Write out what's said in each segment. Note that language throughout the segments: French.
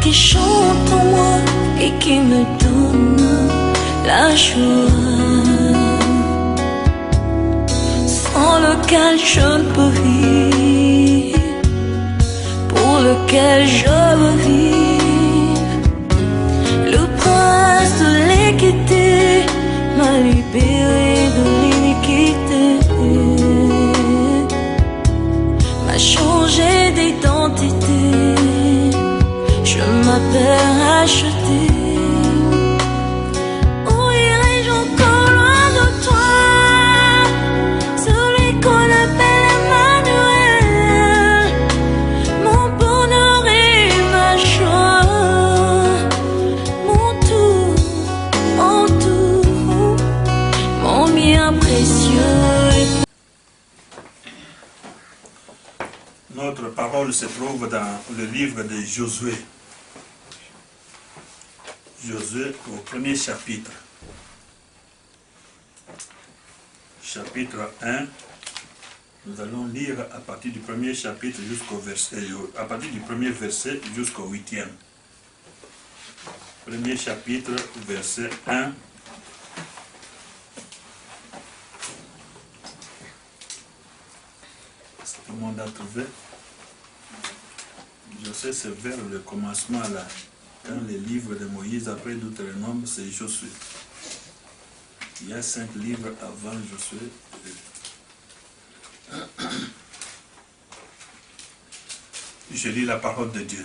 qui chante en moi et qui me donne la joie, sans lequel je ne peux vivre, pour lequel je veux vivre. Le prince de l'équité m'a libéré de l'iniquité, m'a changé d'identité, je m'appelle racheté. Où irai-je encore loin de toi, celui qu'on appelle Emmanuel, mon bonheur et ma joie, mon tout, mon bien précieux. Notre parole se trouve dans le livre de Josué. Josué au premier chapitre. Chapitre 1. Nous allons lire à partir du premier chapitre jusqu'au verset, à partir du premier verset jusqu'au 8e. Premier chapitre, verset 1. Tout le monde a trouvé? Je sais, c'est vers le commencement là. Dans les livres de Moïse, après Deutéronome, c'est Josué. Il y a 5 livres avant Josué. Je lis la parole de Dieu.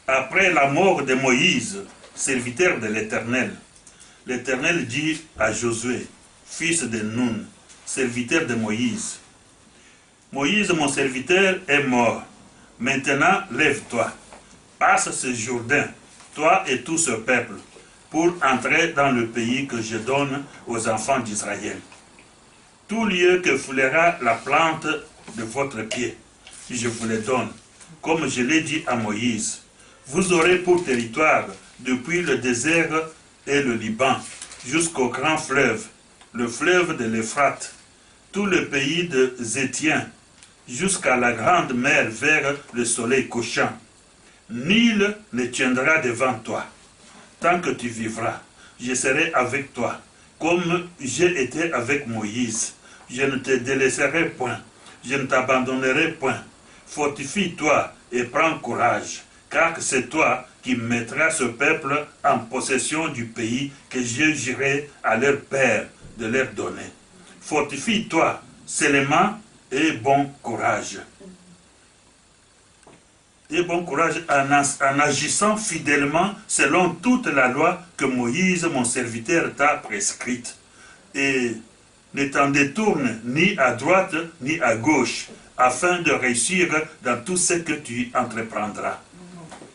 Après la mort de Moïse, serviteur de l'Éternel, l'Éternel dit à Josué, fils de Nun, serviteur de Moïse, Moïse, mon serviteur, est mort. Maintenant, lève-toi, passe ce Jourdain, toi et tout ce peuple, pour entrer dans le pays que je donne aux enfants d'Israël. Tout lieu que foulera la plante de votre pied, je vous le donne, comme je l'ai dit à Moïse. Vous aurez pour territoire, depuis le désert et le Liban, jusqu'au grand fleuve, le fleuve de l'Euphrate, tout le pays de Zétien, jusqu'à la grande mer vers le soleil couchant. Nil ne tiendra devant toi. Tant que tu vivras, je serai avec toi, comme j'ai été avec Moïse. Je ne te délaisserai point, je ne t'abandonnerai point. Fortifie-toi et prends courage, car c'est toi qui mettras ce peuple en possession du pays que je jurai à leur père de leur donner. Fortifie-toi seulement et bon courage. Et bon courage en agissant fidèlement selon toute la loi que Moïse, mon serviteur, t'a prescrite. Et ne t'en détourne ni à droite ni à gauche, afin de réussir dans tout ce que tu entreprendras.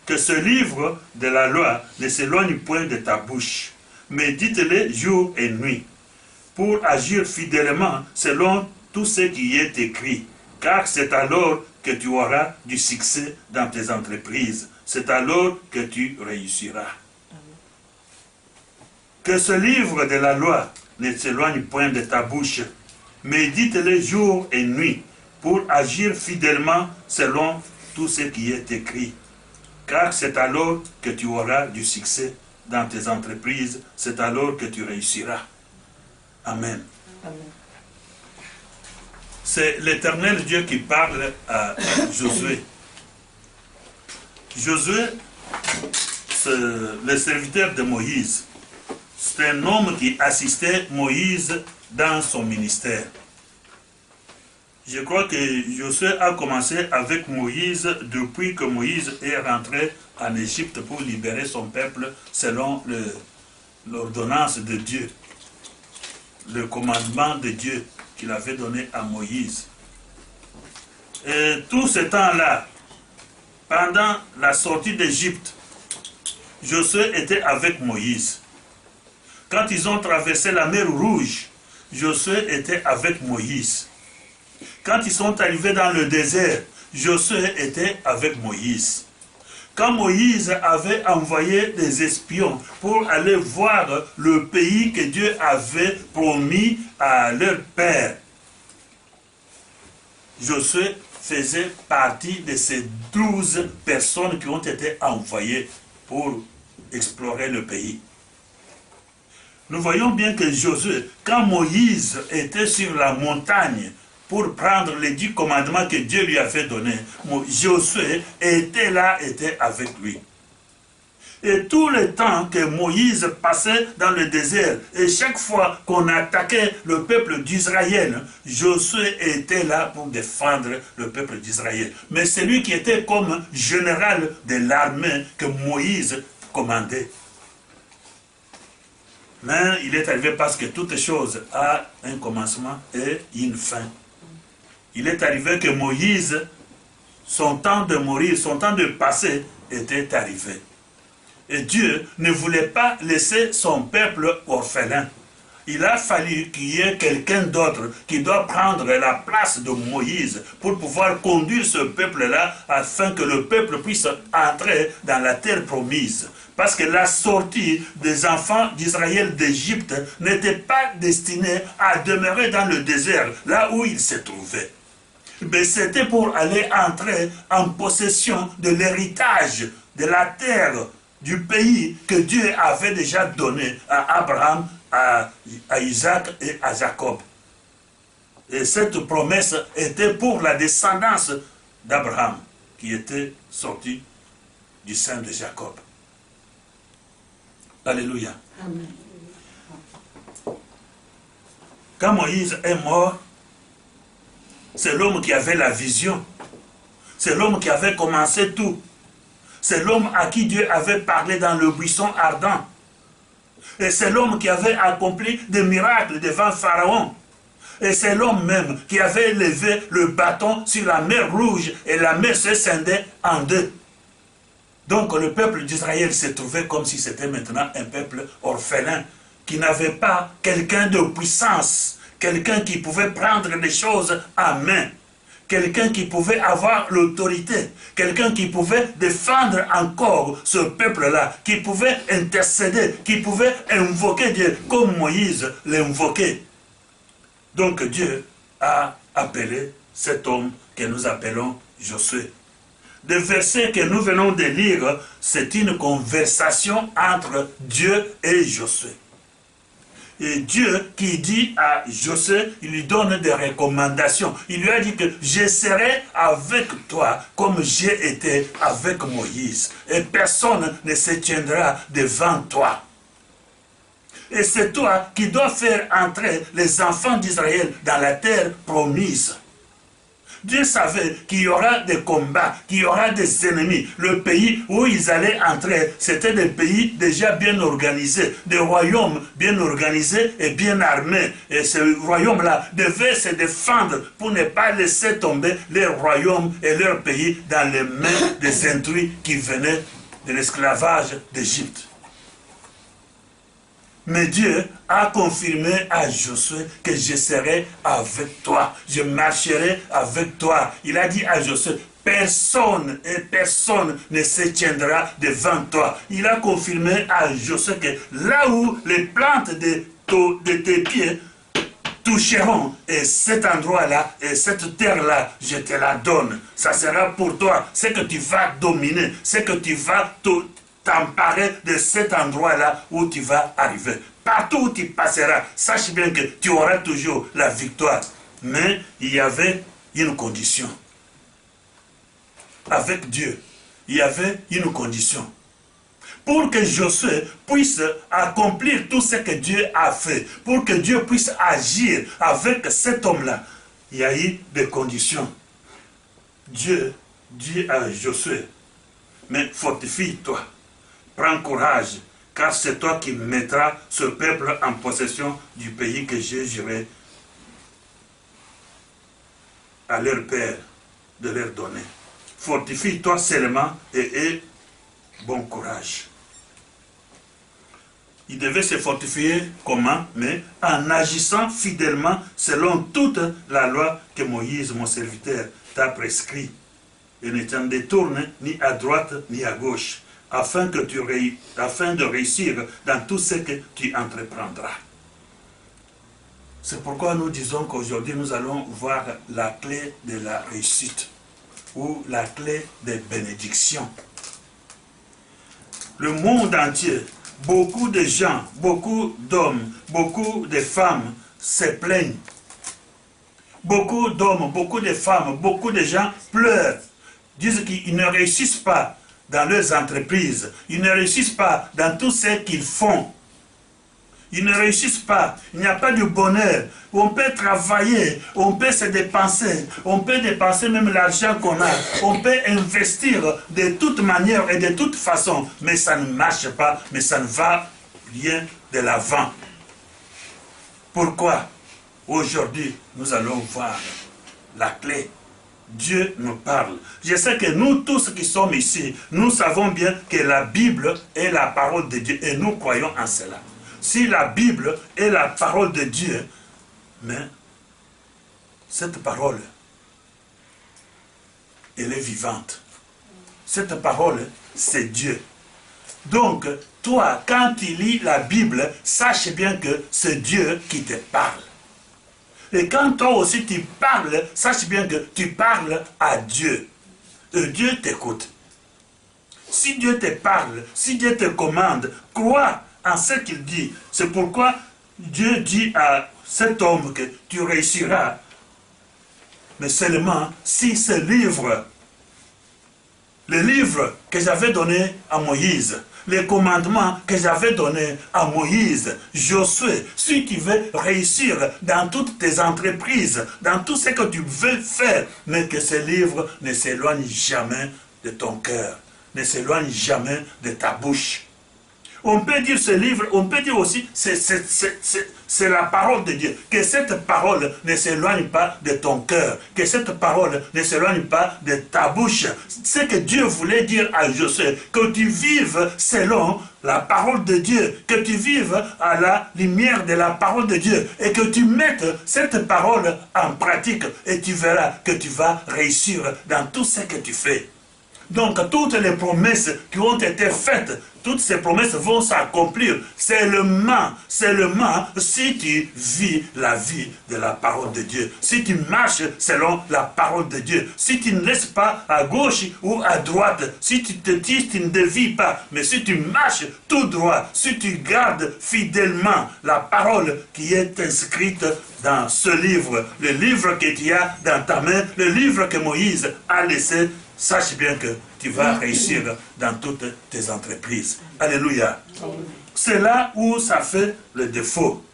Que ce livre de la loi ne s'éloigne point de ta bouche, mais dites-le jour et nuit, pour agir fidèlement selon tout ce qui y est écrit, car c'est alors que tu auras du succès dans tes entreprises, c'est alors que tu réussiras. Que ce livre de la loi ne s'éloigne point de ta bouche, mais dites-le jour et nuit, pour agir fidèlement selon tout ce qui est écrit, car c'est alors que tu auras du succès dans tes entreprises, c'est alors que tu réussiras. Amen. Amen. C'est l'Éternel Dieu qui parle à Josué. Josué, le serviteur de Moïse, c'est un homme qui assistait Moïse dans son ministère. Je crois que Josué a commencé avec Moïse depuis que Moïse est rentré en Égypte pour libérer son peuple selon l'ordonnance de Dieu, le commandement de Dieu qu'il avait donné à Moïse. Et tout ce temps-là, pendant la sortie d'Égypte, Josué était avec Moïse. Quand ils ont traversé la mer Rouge, Josué était avec Moïse. Quand ils sont arrivés dans le désert, Josué était avec Moïse. Quand Moïse avait envoyé des espions pour aller voir le pays que Dieu avait promis à leur père, Josué faisait partie de ces 12 personnes qui ont été envoyées pour explorer le pays. Nous voyons bien que Josué, quand Moïse était sur la montagne pour prendre les 10 commandements que Dieu lui avait donnés, Josué était là, était avec lui. Et tout le temps que Moïse passait dans le désert, et chaque fois qu'on attaquait le peuple d'Israël, Josué était là pour défendre le peuple d'Israël. Mais c'est lui qui était comme général de l'armée que Moïse commandait. Mais il est arrivé parce que toute chose a un commencement et une fin. Il est arrivé que Moïse, son temps de mourir, son temps de passer était arrivé. Et Dieu ne voulait pas laisser son peuple orphelin. Il a fallu qu'il y ait quelqu'un d'autre qui doit prendre la place de Moïse pour pouvoir conduire ce peuple-là afin que le peuple puisse entrer dans la terre promise. Parce que la sortie des enfants d'Israël d'Égypte n'était pas destinée à demeurer dans le désert, là où ils se trouvaient. Mais c'était pour aller entrer en possession de l'héritage de la terre, du pays que Dieu avait déjà donné à Abraham, à Isaac et à Jacob. Et cette promesse était pour la descendance d'Abraham, qui était sortie du sein de Jacob. Alléluia. Amen. Quand Moïse est mort, c'est l'homme qui avait la vision. C'est l'homme qui avait commencé tout. C'est l'homme à qui Dieu avait parlé dans le buisson ardent. Et c'est l'homme qui avait accompli des miracles devant Pharaon. Et c'est l'homme même qui avait levé le bâton sur la mer Rouge et la mer se scindait en deux. Donc le peuple d'Israël se trouvait comme si c'était maintenant un peuple orphelin, qui n'avait pas quelqu'un de puissance, quelqu'un qui pouvait prendre les choses en main, quelqu'un qui pouvait avoir l'autorité, quelqu'un qui pouvait défendre encore ce peuple-là, qui pouvait intercéder, qui pouvait invoquer Dieu comme Moïse l'invoquait. Donc Dieu a appelé cet homme que nous appelons Josué. Le verset que nous venons de lire, c'est une conversation entre Dieu et Josué. Et Dieu qui dit à Josué, il lui donne des recommandations. Il lui a dit que je serai avec toi comme j'ai été avec Moïse. Et personne ne se tiendra devant toi. Et c'est toi qui dois faire entrer les enfants d'Israël dans la terre promise. Dieu savait qu'il y aura des combats, qu'il y aura des ennemis. Le pays où ils allaient entrer, c'était des pays déjà bien organisés, des royaumes bien organisés et bien armés. Et ce royaume-là devait se défendre pour ne pas laisser tomber leur royaume et leur pays dans les mains des intrus qui venaient de l'esclavage d'Égypte. Mais Dieu a confirmé à Josué que je serai avec toi. Je marcherai avec toi. Il a dit à Josué, personne et personne ne se tiendra devant toi. Il a confirmé à Josué que là où les plantes de tes pieds toucheront, et cet endroit-là, et cette terre-là, je te la donne. Ça sera pour toi. C'est que tu vas dominer. C'est que tu vas t'emparer de cet endroit-là où tu vas arriver. Partout où tu passeras, sache bien que tu auras toujours la victoire. Mais il y avait une condition. Avec Dieu, il y avait une condition. Pour que Josué puisse accomplir tout ce que Dieu a fait, pour que Dieu puisse agir avec cet homme-là, il y a eu des conditions. Dieu dit à Josué, mais fortifie-toi. Prends courage, car c'est toi qui mettras ce peuple en possession du pays que j'ai juré à leur père de leur donner. Fortifie-toi seulement et aie bon courage. Il devait se fortifier comment? Mais en agissant fidèlement selon toute la loi que Moïse, mon serviteur, t'a prescrit. Et ne t'en détourne ni à droite ni à gauche, afin de réussir dans tout ce que tu entreprendras. C'est pourquoi nous disons qu'aujourd'hui nous allons voir la clé de la réussite ou la clé des bénédictions. Le monde entier, beaucoup de gens, beaucoup d'hommes, beaucoup de femmes se plaignent. Beaucoup d'hommes, beaucoup de femmes, beaucoup de gens pleurent, disent qu'ils ne réussissent pas dans leurs entreprises, ils ne réussissent pas dans tout ce qu'ils font. Ils ne réussissent pas, il n'y a pas de bonheur. On peut travailler, on peut se dépenser, on peut dépenser même l'argent qu'on a, on peut investir de toute manière et de toute façon, mais ça ne marche pas, mais ça ne va rien de l'avant. Pourquoi? Aujourd'hui, nous allons voir la clé. Dieu nous parle. Je sais que nous tous qui sommes ici, nous savons bien que la Bible est la parole de Dieu et nous croyons en cela. Si la Bible est la parole de Dieu, mais cette parole, elle est vivante. Cette parole, c'est Dieu. Donc, toi, quand tu lis la Bible, sache bien que c'est Dieu qui te parle. Et quand toi aussi tu parles, sache bien que tu parles à Dieu. Et Dieu t'écoute. Si Dieu te parle, si Dieu te commande, crois en ce qu'il dit. C'est pourquoi Dieu dit à cet homme que tu réussiras. Mais seulement si ce livre, le livre que j'avais donné à Moïse, les commandements que j'avais donnés à Moïse, Josué, si tu veux réussir dans toutes tes entreprises, dans tout ce que tu veux faire, mais que ce livre ne s'éloigne jamais de ton cœur, ne s'éloigne jamais de ta bouche. On peut dire ce livre, on peut dire aussi, c'est la parole de Dieu. Que cette parole ne s'éloigne pas de ton cœur, que cette parole ne s'éloigne pas de ta bouche. C'est que Dieu voulait dire à Josué, que tu vives selon la parole de Dieu, que tu vives à la lumière de la parole de Dieu, et que tu mettes cette parole en pratique, et tu verras que tu vas réussir dans tout ce que tu fais. Donc, toutes les promesses qui ont été faites, toutes ces promesses vont s'accomplir seulement si tu vis la vie de la parole de Dieu. Si tu marches selon la parole de Dieu. Si tu ne laisses pas à gauche ou à droite. Si tu te dis, tu ne dévies pas. Mais si tu marches tout droit, si tu gardes fidèlement la parole qui est inscrite dans ce livre, le livre que tu as dans ta main, le livre que Moïse a laissé, sache bien que tu vas réussir dans toutes tes entreprises. Alléluia. C'est là où ça fait le défaut.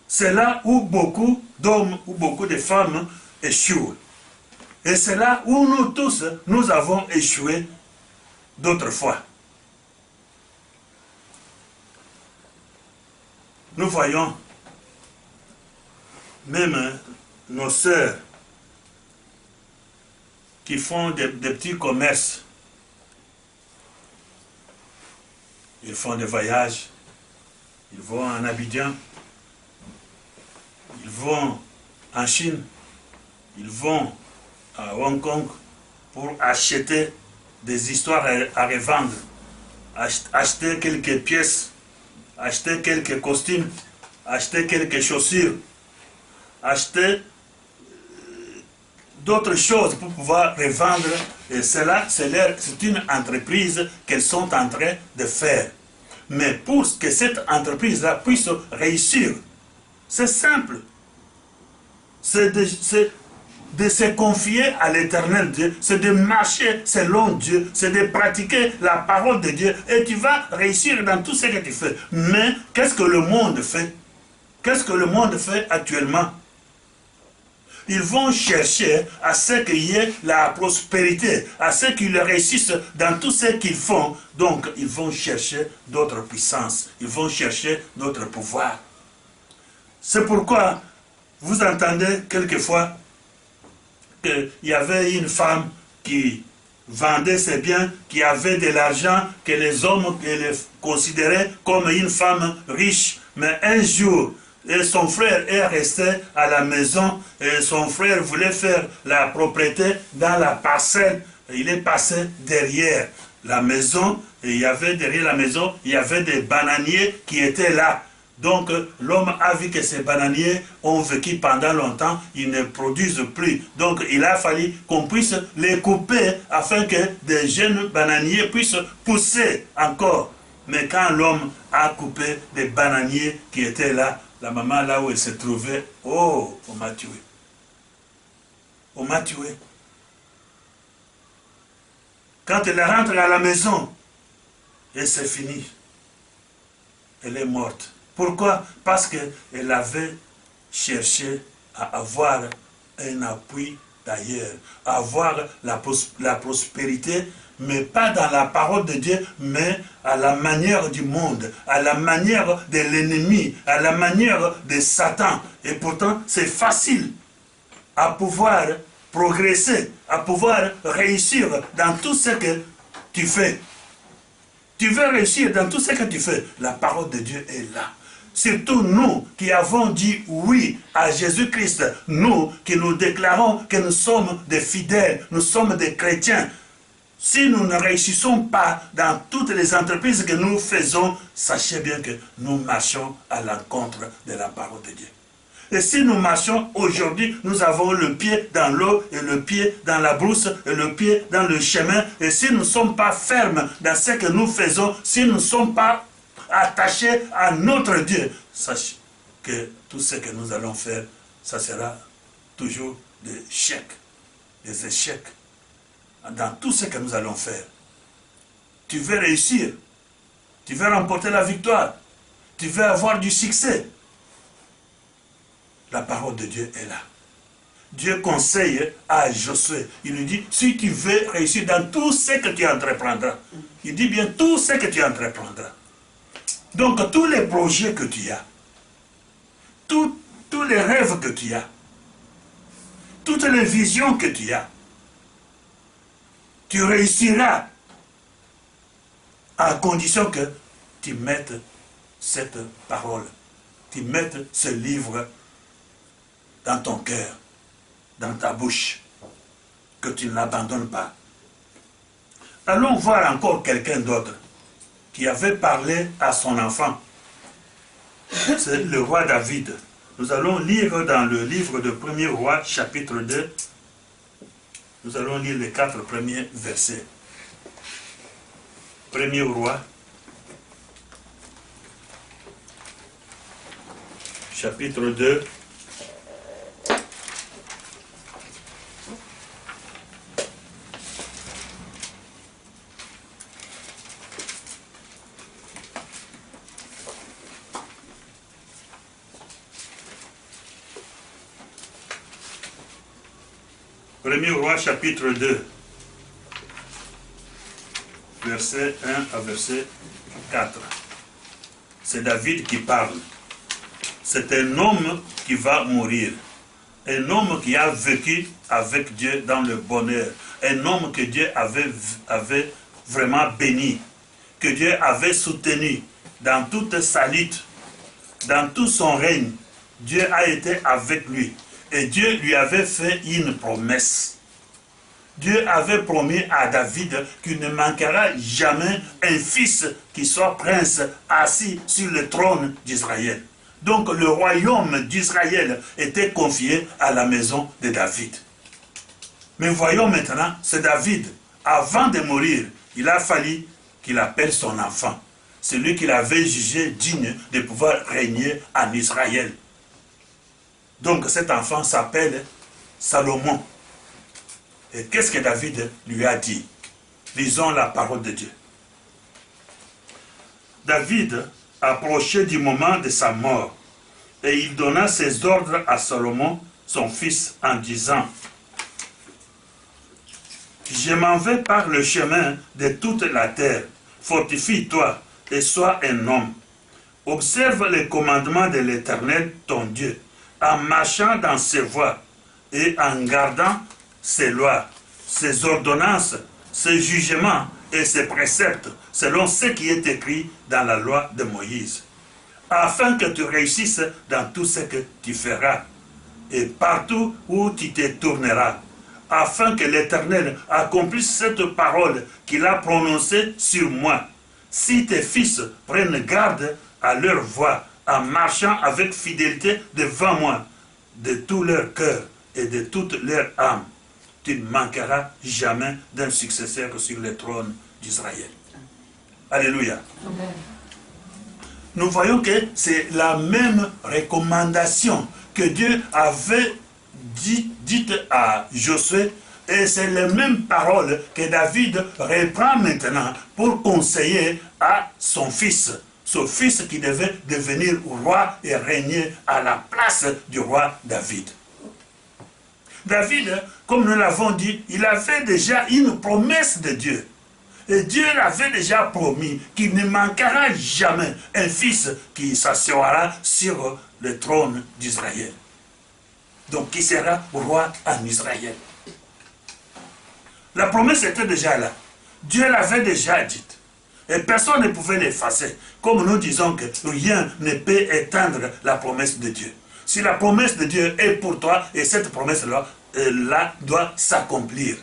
C'est là où beaucoup d'hommes ou beaucoup de femmes échouent. Et c'est là où nous tous, nous avons échoué d'autres fois. Nous voyons même nos sœurs qui font des petits commerces. Ils font des voyages, ils vont en Abidjan, ils vont en Chine, ils vont à Hong Kong pour acheter des histoires à revendre, acheter quelques pièces, acheter quelques costumes, acheter quelques chaussures, acheter d'autres choses pour pouvoir revendre. Et cela, c'est une entreprise qu'elles sont en train de faire. Mais pour que cette entreprise-là puisse réussir, c'est simple. C'est de se confier à l'éternel Dieu, c'est de marcher selon Dieu, c'est de pratiquer la parole de Dieu, et tu vas réussir dans tout ce que tu fais. Mais qu'est-ce que le monde fait? Qu'est-ce que le monde fait actuellement? Ils vont chercher à ce qu'il y ait la prospérité, à ce qu'ils réussissent dans tout ce qu'ils font. Donc, ils vont chercher d'autres puissances, ils vont chercher d'autres pouvoirs. C'est pourquoi vous entendez quelquefois qu'il y avait une femme qui vendait ses biens, qui avait de l'argent, que les hommes les considéraient comme une femme riche. Mais un jour, et son frère est resté à la maison et son frère voulait faire la propriété dans la parcelle. Il est passé derrière la maison et il y avait derrière la maison, il y avait des bananiers qui étaient là. Donc l'homme a vu que ces bananiers ont vécu pendant longtemps, ils ne produisent plus. Donc il a fallu qu'on puisse les couper afin que des jeunes bananiers puissent pousser encore. Mais quand l'homme a coupé des bananiers qui étaient là, la maman là où elle se trouvait, oh, on m'a tué. On m'a tué. Quand elle rentre à la maison, et c'est fini. Elle est morte. Pourquoi? Parce qu'elle avait cherché à avoir un appui d'ailleurs, à avoir la prospérité, mais pas dans la parole de Dieu, mais à la manière du monde, à la manière de l'ennemi, à la manière de Satan. Et pourtant, c'est facile à pouvoir progresser, à pouvoir réussir dans tout ce que tu fais. Tu veux réussir dans tout ce que tu fais. La parole de Dieu est là. Surtout nous qui avons dit oui à Jésus-Christ, nous qui nous déclarons que nous sommes des fidèles, nous sommes des chrétiens. Si nous ne réussissons pas dans toutes les entreprises que nous faisons, sachez bien que nous marchons à l'encontre de la parole de Dieu. Et si nous marchons aujourd'hui, nous avons le pied dans l'eau et le pied dans la brousse et le pied dans le chemin. Et si nous ne sommes pas fermes dans ce que nous faisons, si nous ne sommes pas attachés à notre Dieu, sachez que tout ce que nous allons faire, ça sera toujours des échecs dans tout ce que nous allons faire. Tu veux réussir, tu veux remporter la victoire, tu veux avoir du succès. La parole de Dieu est là. Dieu conseille à Josué, il lui dit, si tu veux réussir dans tout ce que tu entreprendras, il dit bien tout ce que tu entreprendras. Donc tous les projets que tu as, tous les rêves que tu as, toutes les visions que tu as, tu réussiras à condition que tu mettes cette parole, tu mettes ce livre dans ton cœur, dans ta bouche, que tu ne l'abandonnes pas. Allons voir encore quelqu'un d'autre qui avait parlé à son enfant. C'est le roi David. Nous allons lire dans le livre de 1er roi, chapitre 2. Nous allons lire les 4 premiers versets. 1er roi, chapitre 2. Premier roi, chapitre 2, verset 1 à verset 4. C'est David qui parle. C'est un homme qui va mourir. Un homme qui a vécu avec Dieu dans le bonheur. Un homme que Dieu avait vraiment béni. Que Dieu avait soutenu dans toute sa lutte. Dans tout son règne. Dieu a été avec lui. Et Dieu lui avait fait une promesse. Dieu avait promis à David qu'il ne manquera jamais un fils qui soit prince assis sur le trône d'Israël. Donc le royaume d'Israël était confié à la maison de David. Mais voyons maintenant, c'est David, avant de mourir, il a fallu qu'il appelle son enfant. Celui qu'il avait jugé digne de pouvoir régner en Israël. Donc cet enfant s'appelle Salomon. Et qu'est-ce que David lui a dit? Lisons la parole de Dieu. David approchait du moment de sa mort, et il donna ses ordres à Salomon, son fils, en disant, « Je m'en vais par le chemin de toute la terre, fortifie-toi et sois un homme. Observe les commandements de l'Éternel, ton Dieu, en marchant dans ses voies et en gardant ses lois, ses ordonnances, ses jugements et ses préceptes, selon ce qui est écrit dans la loi de Moïse, afin que tu réussisses dans tout ce que tu feras, et partout où tu te tourneras, afin que l'Éternel accomplisse cette parole qu'il a prononcée sur moi. Si tes fils prennent garde à leur voix en marchant avec fidélité devant moi, de tout leur cœur et de toute leur âme, tu ne manqueras jamais d'un successeur sur le trône d'Israël. Alléluia. Amen. Nous voyons que c'est la même recommandation que Dieu avait dite à Josué, et c'est les mêmes paroles que David reprend maintenant pour conseiller à son fils qui devait devenir roi et régner à la place du roi David. David, comme nous l'avons dit, il avait déjà une promesse de Dieu. Et Dieu l'avait déjà promis qu'il ne manquera jamais un fils qui s'asseyera sur le trône d'Israël. Donc qui sera roi en Israël. La promesse était déjà là. Dieu l'avait déjà dite. Et personne ne pouvait l'effacer. Comme nous disons que rien ne peut éteindre la promesse de Dieu. Si la promesse de Dieu est pour toi, et cette promesse-là doit s'accomplir.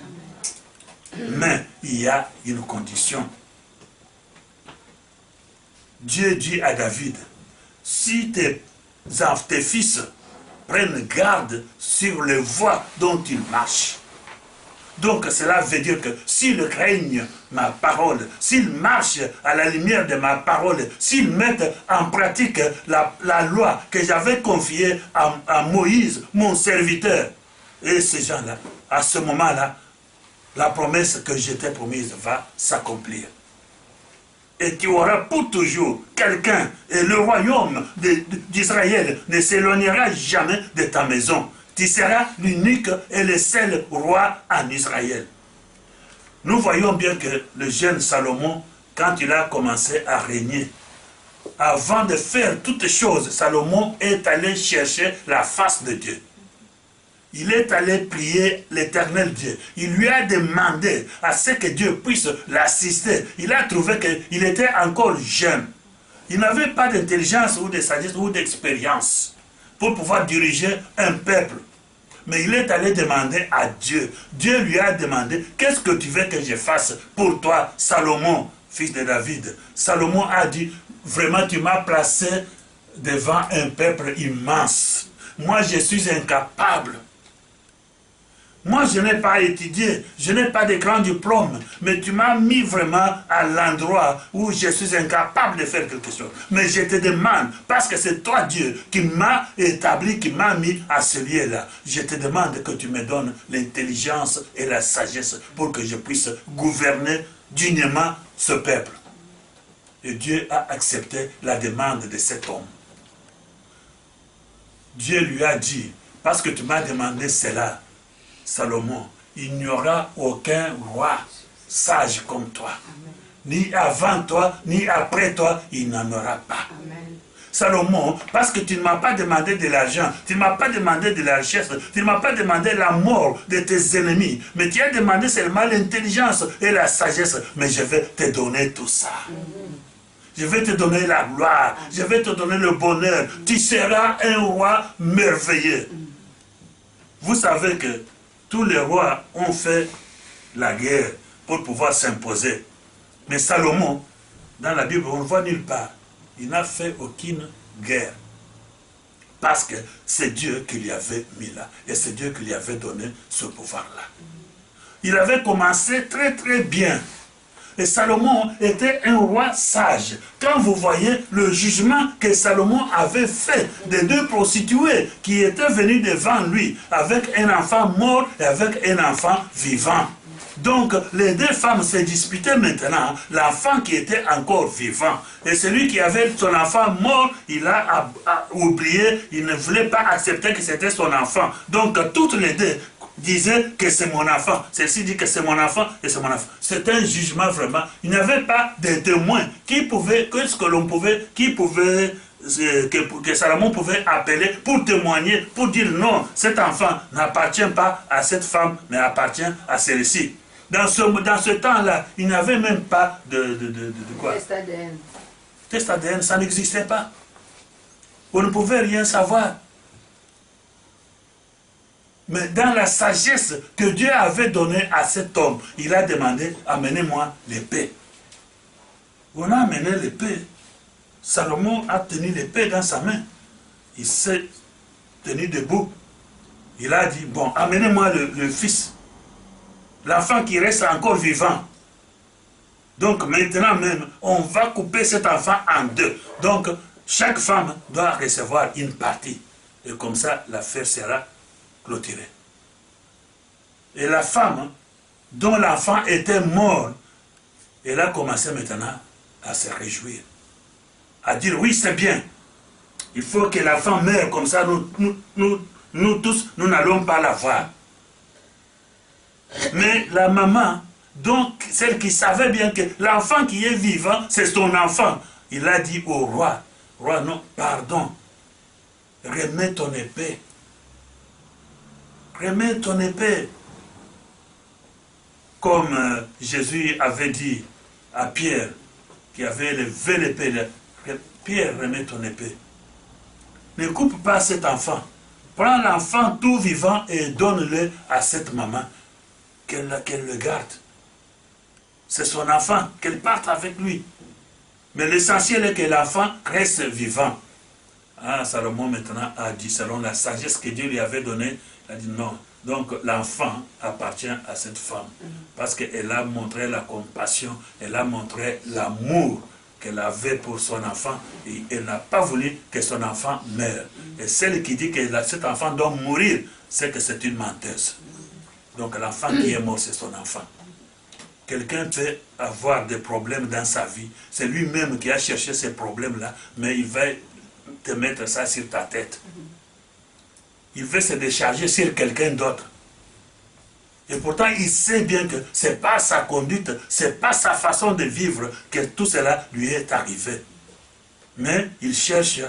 Mais il y a une condition. Dieu dit à David, si tes fils prennent garde sur les voies dont ils marchent, donc cela veut dire que s'ils craignent ma parole, s'ils marchent à la lumière de ma parole, s'ils mettent en pratique la loi que j'avais confiée à Moïse, mon serviteur, et ces gens-là, à ce moment-là, la promesse que je t'ai promise va s'accomplir. Et tu auras pour toujours quelqu'un, et le royaume d'Israël ne s'éloignera jamais de ta maison. Tu seras l'unique et le seul roi en Israël. Nous voyons bien que le jeune Salomon, quand il a commencé à régner, avant de faire toutes choses, Salomon est allé chercher la face de Dieu. Il est allé prier l'Éternel Dieu. Il lui a demandé à ce que Dieu puisse l'assister. Il a trouvé qu'il était encore jeune. Il n'avait pas d'intelligence ou de sagesse ou d'expérience pour pouvoir diriger un peuple. Mais il est allé demander à Dieu. Dieu lui a demandé, qu'est-ce que tu veux que je fasse pour toi, Salomon, fils de David? Salomon a dit, vraiment tu m'as placé devant un peuple immense. Moi je suis incapable. Moi, je n'ai pas étudié, je n'ai pas de grand diplôme, mais tu m'as mis vraiment à l'endroit où je suis incapable de faire quelque chose. Mais je te demande, parce que c'est toi, Dieu, qui m'a établi, qui m'a mis à ce lieu-là. Je te demande que tu me donnes l'intelligence et la sagesse pour que je puisse gouverner dignement ce peuple. Et Dieu a accepté la demande de cet homme. Dieu lui a dit, parce que tu m'as demandé cela, Salomon, il n'y aura aucun roi sage comme toi. Amen. Ni avant toi, ni après toi, il n'en aura pas. Amen. Salomon, parce que tu ne m'as pas demandé de l'argent, tu ne m'as pas demandé de la richesse, tu ne m'as pas demandé la mort de tes ennemis, mais tu as demandé seulement l'intelligence et la sagesse, mais je vais te donner tout ça. Amen. Je vais te donner la gloire, je vais te donner le bonheur, tu seras un roi merveilleux. Vous savez que tous les rois ont fait la guerre pour pouvoir s'imposer. Mais Salomon, dans la Bible, on ne voit nulle part. Il n'a fait aucune guerre. Parce que c'est Dieu qui lui avait mis là. Et c'est Dieu qui lui avait donné ce pouvoir-là. Il avait commencé très très bien. Et Salomon était un roi sage. Quand vous voyez le jugement que Salomon avait fait des deux prostituées qui étaient venues devant lui avec un enfant mort et avec un enfant vivant. Donc les deux femmes se disputaient maintenant, l'enfant qui était encore vivant. Et celui qui avait son enfant mort, il a oublié, il ne voulait pas accepter que c'était son enfant. Donc toutes les deux disait que c'est mon enfant. Celle-ci dit que c'est mon enfant et c'est mon enfant. C'est un jugement vraiment. Il n'y avait pas de témoins qui pouvaient, que Salomon pouvait appeler pour témoigner, pour dire non, cet enfant n'appartient pas à cette femme, mais appartient à celle-ci. Dans ce temps-là, il n'y avait même pas de quoi? Test ADN. Test ADN, ça n'existait pas. On ne pouvait rien savoir. Mais dans la sagesse que Dieu avait donnée à cet homme, il a demandé, amenez-moi l'épée. On a amené l'épée. Salomon a tenu l'épée dans sa main. Il s'est tenu debout. Il a dit, bon, amenez-moi le fils. L'enfant qui reste encore vivant. Donc maintenant même, on va couper cet enfant en deux. Donc chaque femme doit recevoir une partie. Et comme ça, l'affaire sera clôturée. Et la femme dont l'enfant était mort, elle a commencé maintenant à se réjouir. À dire, oui, c'est bien. Il faut que l'enfant meure, comme ça, nous tous, nous n'allons pas la voir. Mais la maman, donc celle qui savait bien que l'enfant qui est vivant, c'est son enfant, il a dit au roi, roi, non, pardon, remets ton épée. Remets ton épée. Comme Jésus avait dit à Pierre, qui avait levé l'épée, Pierre, remets ton épée. Ne coupe pas cet enfant. Prends l'enfant tout vivant et donne-le à cette maman. Qu'elle le garde. C'est son enfant, qu'elle parte avec lui. Mais l'essentiel est que l'enfant reste vivant. Ah, Salomon maintenant a dit, selon la sagesse que Dieu lui avait donnée, il a dit non. Donc l'enfant appartient à cette femme. Parce qu'elle a montré la compassion, elle a montré l'amour qu'elle avait pour son enfant. Et elle n'a pas voulu que son enfant meure. Et celle qui dit que cet enfant doit mourir, c'est que c'est une menteuse. Donc l'enfant qui est mort, c'est son enfant. Quelqu'un peut avoir des problèmes dans sa vie. C'est lui-même qui a cherché ces problèmes-là, mais il va te mettre ça sur ta tête. Il veut se décharger sur quelqu'un d'autre. Et pourtant, il sait bien que ce n'est pas sa conduite, ce n'est pas sa façon de vivre que tout cela lui est arrivé. Mais il cherche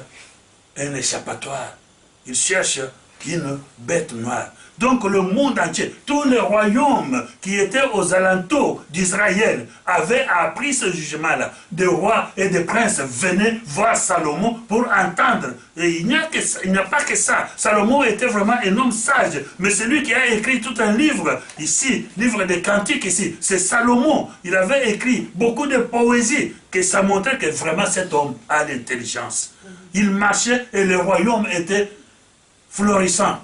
un échappatoire. Il cherche une bête noire. Donc le monde entier, tous les royaumes qui étaient aux alentours d'Israël avaient appris ce jugement-là. Des rois et des princes venaient voir Salomon pour entendre. Et il n'y a pas que ça. Salomon était vraiment un homme sage. Mais c'est lui qui a écrit tout un livre ici, livre des cantiques ici. C'est Salomon. Il avait écrit beaucoup de poésie, que ça montrait que vraiment cet homme a l'intelligence. Il marchait et le royaume était florissant.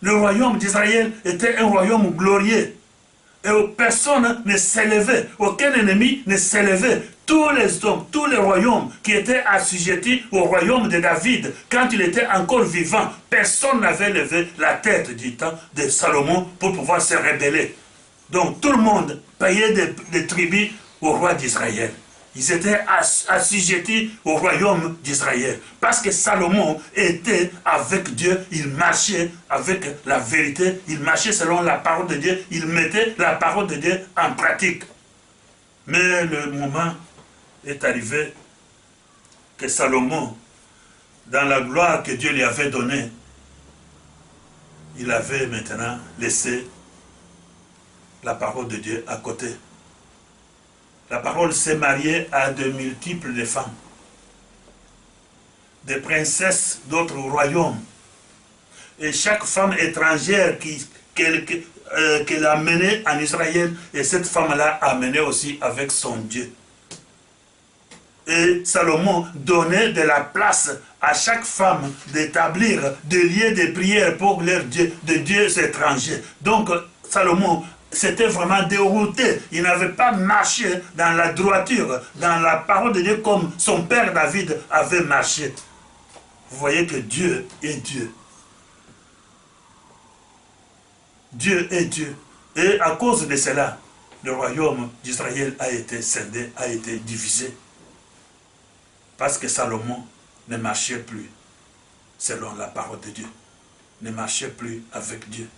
Le royaume d'Israël était un royaume glorieux. Et personne ne s'élevait, aucun ennemi ne s'élevait. Tous les hommes, tous les royaumes qui étaient assujettis au royaume de David, quand il était encore vivant, personne n'avait levé la tête du temps de Salomon pour pouvoir se rebeller. Donc tout le monde payait des tribus au roi d'Israël. Ils étaient assujettis au royaume d'Israël. Parce que Salomon était avec Dieu, il marchait avec la vérité, il marchait selon la parole de Dieu, il mettait la parole de Dieu en pratique. Mais le moment est arrivé que Salomon, dans la gloire que Dieu lui avait donnée, il avait maintenant laissé la parole de Dieu à côté. La parole s'est mariée à de multiples de femmes, des princesses d'autres royaumes. Et chaque femme étrangère qu'elle a menée en Israël, et cette femme-là a mené aussi avec son Dieu. Et Salomon donnait de la place à chaque femme d'établir des lieux de prière pour leurs dieux, des dieux étrangers. Donc Salomon c'était vraiment dérouté. Il n'avait pas marché dans la droiture, dans la parole de Dieu comme son père David avait marché. Vous voyez que Dieu est Dieu. Dieu est Dieu. Et à cause de cela, le royaume d'Israël a été scindé, a été divisé. Parce que Salomon ne marchait plus selon la parole de Dieu. Ne marchait plus avec Dieu.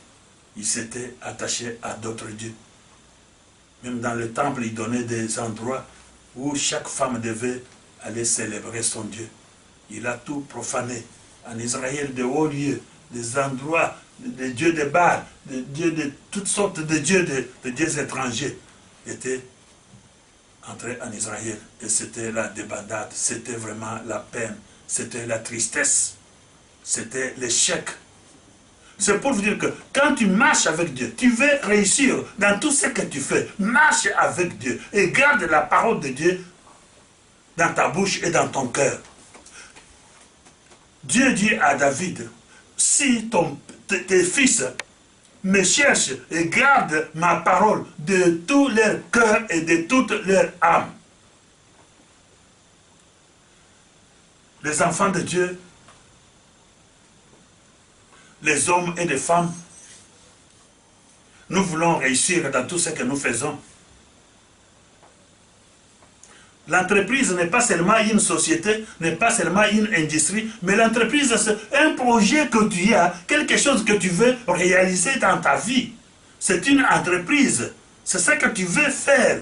Il s'était attaché à d'autres dieux. Même dans le temple, il donnait des endroits où chaque femme devait aller célébrer son Dieu. Il a tout profané. En Israël, de hauts lieux, des endroits, des dieux de Baal, des dieux de toutes sortes de dieux, de dieux étrangers, étaient entrés en Israël. Et c'était la débandade, c'était vraiment la peine, c'était la tristesse, c'était l'échec. C'est pour vous dire que quand tu marches avec Dieu, tu veux réussir dans tout ce que tu fais. Marche avec Dieu et garde la parole de Dieu dans ta bouche et dans ton cœur. Dieu dit à David, si tes fils me cherchent et gardent ma parole de tout leur cœur et de toute leur âme. Les enfants de Dieu, les hommes et les femmes, nous voulons réussir dans tout ce que nous faisons. L'entreprise n'est pas seulement une société, n'est pas seulement une industrie, mais l'entreprise, c'est un projet que tu as, quelque chose que tu veux réaliser dans ta vie. C'est une entreprise. C'est ça que tu veux faire.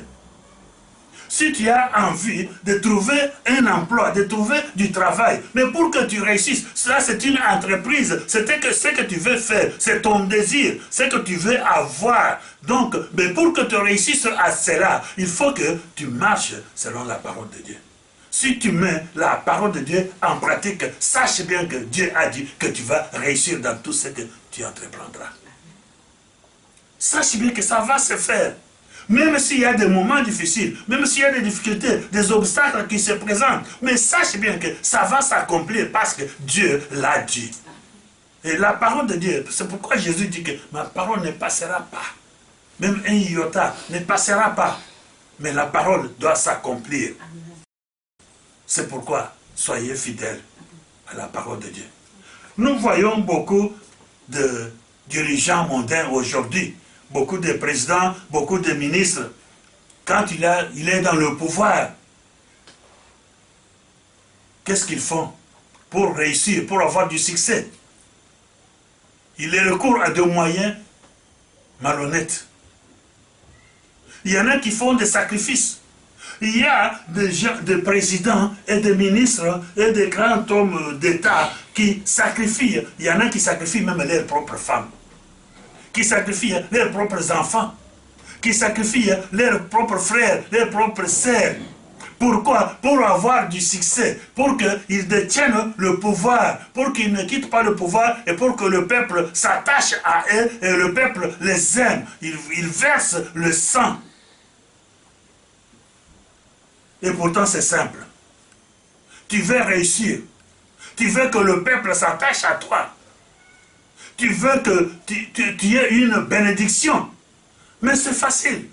Si tu as envie de trouver un emploi, de trouver du travail, mais pour que tu réussisses, ça c'est une entreprise, c'est ce que tu veux faire, c'est ton désir, ce que tu veux avoir. Donc, mais pour que tu réussisses à cela, il faut que tu marches selon la parole de Dieu. Si tu mets la parole de Dieu en pratique, sache bien que Dieu a dit que tu vas réussir dans tout ce que tu entreprendras. Sache bien que ça va se faire. Même s'il y a des moments difficiles, même s'il y a des difficultés, des obstacles qui se présentent, mais sache bien que ça va s'accomplir parce que Dieu l'a dit. Et la parole de Dieu, c'est pourquoi Jésus dit que ma parole ne passera pas. Même un iota ne passera pas. Mais la parole doit s'accomplir. C'est pourquoi soyez fidèles à la parole de Dieu. Nous voyons beaucoup de dirigeants mondains aujourd'hui. Beaucoup de présidents, beaucoup de ministres, quand il est dans le pouvoir, qu'est-ce qu'ils font pour réussir, pour avoir du succès? Il recourt à des moyens malhonnêtes. Il y en a qui font des sacrifices. Il y a des présidents et des ministres et des grands hommes d'État qui sacrifient. Il y en a qui sacrifient même leurs propres femmes, qui sacrifient leurs propres enfants, qui sacrifient leurs propres frères, leurs propres sœurs. Pourquoi? Pour avoir du succès, pour qu'ils détiennent le pouvoir, pour qu'ils ne quittent pas le pouvoir et pour que le peuple s'attache à eux et le peuple les aime. Ils versent le sang. Et pourtant c'est simple. Tu veux réussir. Tu veux que le peuple s'attache à toi. Tu veux que tu aies une bénédiction. Mais c'est facile.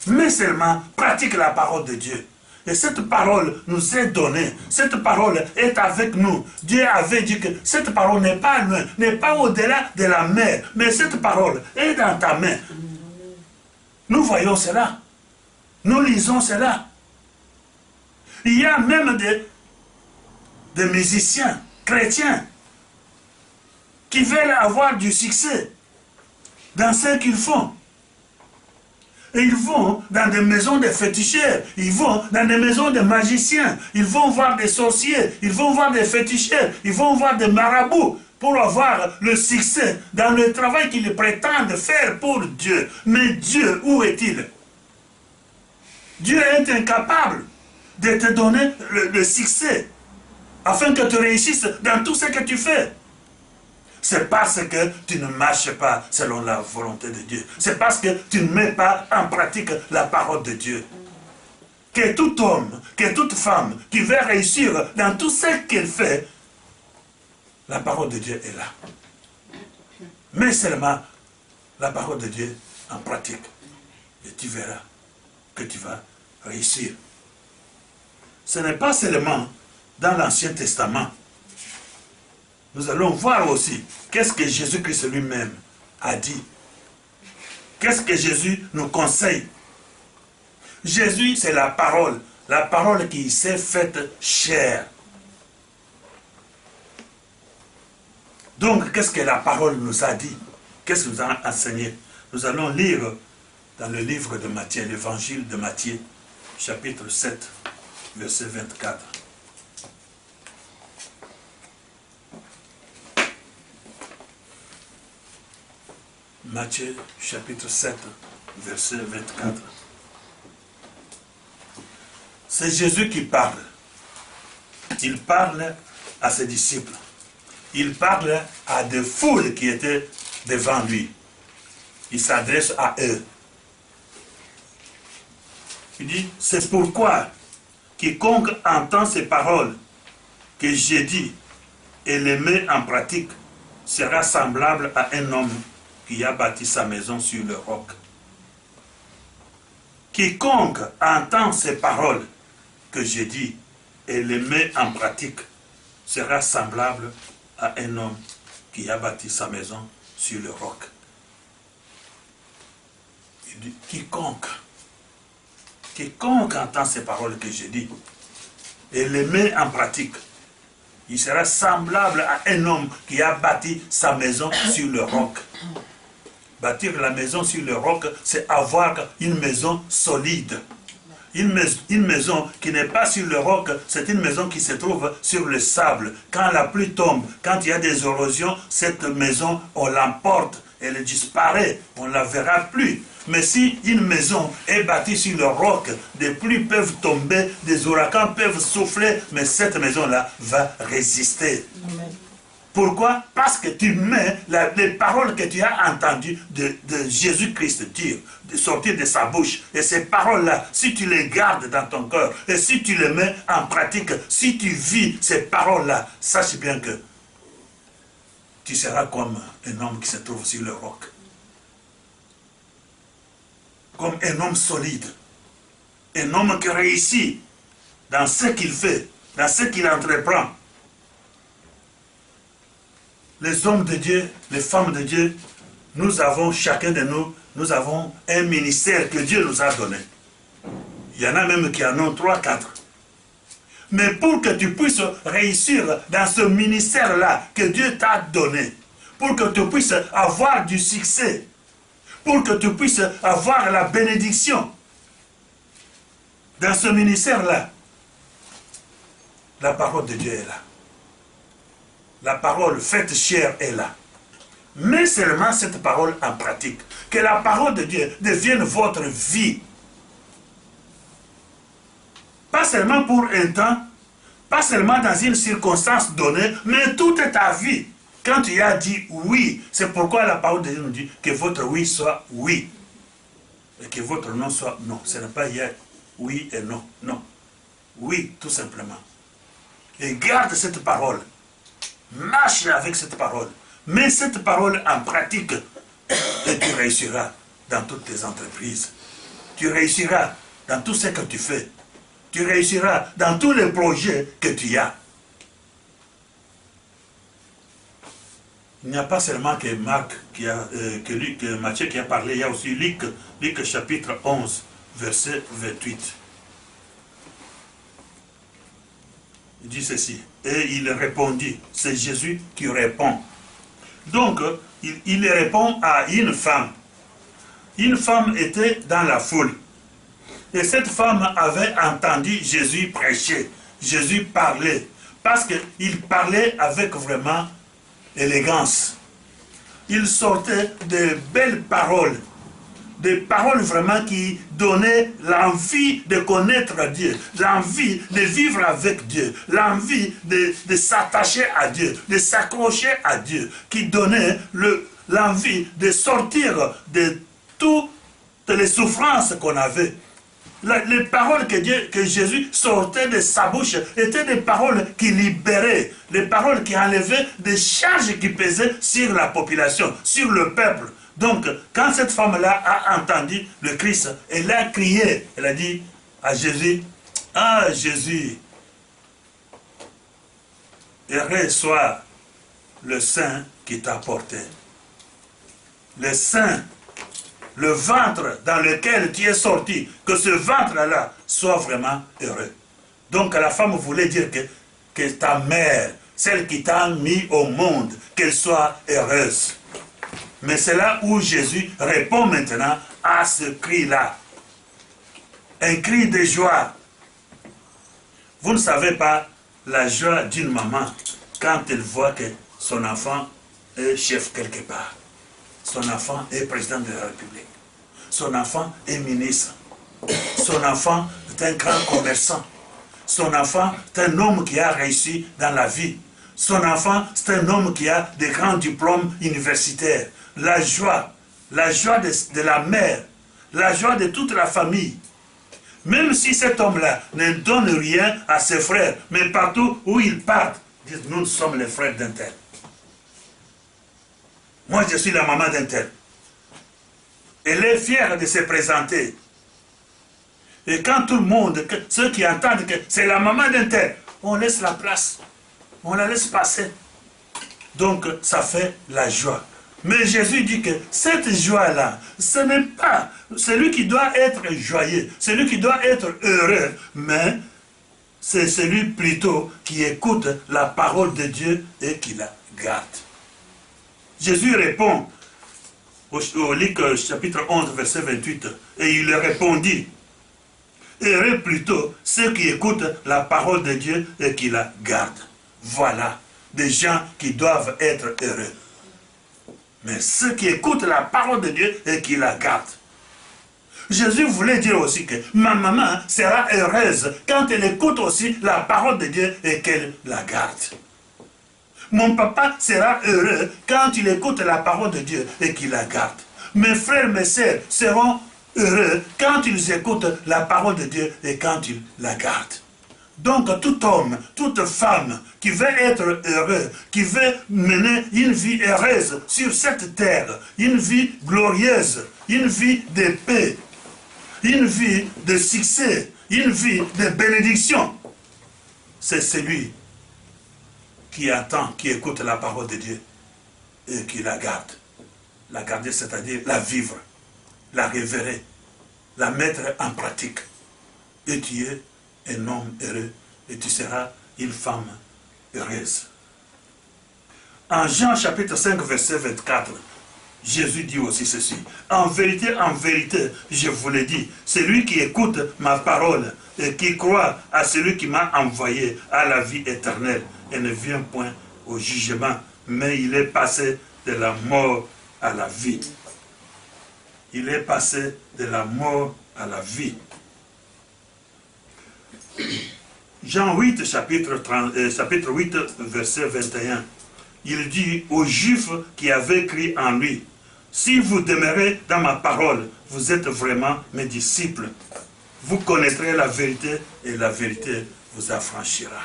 Mais seulement pratique la parole de Dieu. Et cette parole nous est donnée. Cette parole est avec nous. Dieu avait dit que cette parole n'est pas loin, n'est pas au-delà de la mer. Mais cette parole est dans ta main. Nous voyons cela. Nous lisons cela. Il y a même des musiciens chrétiens qui veulent avoir du succès dans ce qu'ils font. Et ils vont dans des maisons de féticheurs, ils vont dans des maisons de magiciens, ils vont voir des sorciers, ils vont voir des féticheurs, ils vont voir des marabouts pour avoir le succès dans le travail qu'ils prétendent faire pour Dieu. Mais Dieu, où est-il? Dieu est incapable de te donner le succès afin que tu réussisses dans tout ce que tu fais. C'est parce que tu ne marches pas selon la volonté de Dieu. C'est parce que tu ne mets pas en pratique la parole de Dieu. Que tout homme, que toute femme qui veut réussir dans tout ce qu'il fait, la parole de Dieu est là. Mets seulement la parole de Dieu en pratique. Et tu verras que tu vas réussir. Ce n'est pas seulement dans l'Ancien Testament. Nous allons voir aussi qu'est-ce que Jésus-Christ lui-même a dit. Qu'est-ce que Jésus nous conseille. Jésus, c'est la parole qui s'est faite chair. Donc, qu'est-ce que la parole nous a dit? Qu'est-ce que nous a enseigné? Nous allons lire dans le livre de Matthieu, l'évangile de Matthieu, chapitre 7, verset 24. Matthieu, chapitre 7, verset 24. C'est Jésus qui parle. Il parle à ses disciples. Il parle à des foules qui étaient devant lui. Il s'adresse à eux. Il dit, c'est pourquoi Quiconque entend ces paroles que j'ai dit et les met en pratique sera semblable à un homme qui a bâti sa maison sur le roc. Quiconque entend ces paroles que j'ai dit et les met en pratique sera semblable à un homme qui a bâti sa maison sur le roc. Il dit, quiconque entend ces paroles que j'ai dit et les met en pratique, il sera semblable à un homme qui a bâti sa maison sur le roc. Bâtir la maison sur le roc, c'est avoir une maison solide. Une maison qui n'est pas sur le roc, c'est une maison qui se trouve sur le sable. Quand la pluie tombe, quand il y a des érosions, cette maison, on l'emporte, elle disparaît, on ne la verra plus. Mais si une maison est bâtie sur le roc, des pluies peuvent tomber, des ouragans peuvent souffler, mais cette maison-là va résister. Amen. Pourquoi? Parce que tu mets les paroles que tu as entendues de Jésus-Christ dire, de sortir de sa bouche. Et ces paroles-là, si tu les gardes dans ton cœur, et si tu les mets en pratique, si tu vis ces paroles-là, sache bien que tu seras comme un homme qui se trouve sur le roc. Comme un homme solide. Un homme qui réussit dans ce qu'il fait, dans ce qu'il entreprend. Les hommes de Dieu, les femmes de Dieu, nous avons, chacun de nous, nous avons un ministère que Dieu nous a donné. Il y en a même qui en ont 3, 4. Mais pour que tu puisses réussir dans ce ministère-là que Dieu t'a donné, pour que tu puisses avoir du succès, pour que tu puisses avoir la bénédiction dans ce ministère-là, la parole de Dieu est là. La parole faite chair est là. Mais seulement cette parole en pratique. Que la parole de Dieu devienne votre vie. Pas seulement pour un temps, pas seulement dans une circonstance donnée, mais toute ta vie. Quand tu as dit oui, c'est pourquoi la parole de Dieu nous dit que votre oui soit oui. Et que votre non soit non. Ce n'est pas hier oui et non. Non. Oui, tout simplement. Et garde cette parole. Marche avec cette parole. Mets cette parole en pratique et tu réussiras dans toutes tes entreprises. Tu réussiras dans tout ce que tu fais. Tu réussiras dans tous les projets que tu as. Il n'y a pas seulement que Marc, que Matthieu qui a parlé, il y a aussi Luc chapitre 11, verset 28. Il dit ceci. Et il répondit, c'est Jésus qui répond. Donc, il répond à une femme. Une femme était dans la foule. Et cette femme avait entendu Jésus prêcher. Jésus parlait. Parce qu'il parlait avec vraiment élégance. Il sortait de belles paroles. Des paroles vraiment qui donnaient l'envie de connaître Dieu, l'envie de vivre avec Dieu, l'envie de s'attacher à Dieu, de s'accrocher à Dieu, qui donnaient l'envie de sortir de toutes les souffrances qu'on avait. Les paroles que Jésus sortait de sa bouche étaient des paroles qui libéraient, des paroles qui enlevaient des charges qui pesaient sur la population, sur le peuple. Donc, quand cette femme-là a entendu le Christ, elle a crié, elle a dit à Jésus, « Ah Jésus, heureux soit le sein qui t'a porté. Le sein, le ventre dans lequel tu es sorti, que ce ventre-là soit vraiment heureux. » Donc la femme voulait dire que ta mère, celle qui t'a mis au monde, qu'elle soit heureuse. Mais c'est là où Jésus répond maintenant à ce cri-là. Un cri de joie. Vous ne savez pas la joie d'une maman quand elle voit que son enfant est chef quelque part. Son enfant est président de la République. Son enfant est ministre. Son enfant est un grand commerçant. Son enfant est un homme qui a réussi dans la vie. Son enfant, c'est un homme qui a des grands diplômes universitaires. La joie de la mère, la joie de toute la famille. Même si cet homme-là ne donne rien à ses frères, mais partout où ils partent, ils disent, nous sommes les frères d'un tel. Moi, je suis la maman d'un tel. Elle est fière de se présenter. Et quand tout le monde, ceux qui entendent que c'est la maman d'un tel, on laisse la place. On la laisse passer. Donc, ça fait la joie. Mais Jésus dit que cette joie-là, ce n'est pas celui qui doit être joyeux, celui qui doit être heureux, mais c'est celui plutôt qui écoute la parole de Dieu et qui la garde. Jésus répond au Luc chapitre 11, verset 28, et il leur répondit, heureux plutôt ceux qui écoutent la parole de Dieu et qui la gardent. Voilà des gens qui doivent être heureux. Mais ceux qui écoutent la parole de Dieu et qui la gardent. Jésus voulait dire aussi que ma maman sera heureuse quand elle écoute aussi la parole de Dieu et qu'elle la garde. Mon papa sera heureux quand il écoute la parole de Dieu et qu'il la garde. Mes frères, mes sœurs seront heureux quand ils écoutent la parole de Dieu et quand ils la gardent. Donc tout homme, toute femme qui veut être heureux, qui veut mener une vie heureuse sur cette terre, une vie glorieuse, une vie de paix, une vie de succès, une vie de bénédiction, c'est celui qui attend, qui écoute la parole de Dieu et qui la garde. La garder, c'est-à-dire la vivre, la révérer, la mettre en pratique. Et tu es un homme heureux et tu seras une femme heureuse. En Jean chapitre 5, verset 24, Jésus dit aussi ceci. En vérité, je vous le dis, celui qui écoute ma parole et qui croit à celui qui m'a envoyé à la vie éternelle et ne vient point au jugement, mais il est passé de la mort à la vie. Il est passé de la mort à la vie. Jean 8, chapitre 8, verset 21. Il dit aux Juifs qui avaient cru en lui, si vous demeurez dans ma parole, vous êtes vraiment mes disciples. Vous connaîtrez la vérité et la vérité vous affranchira.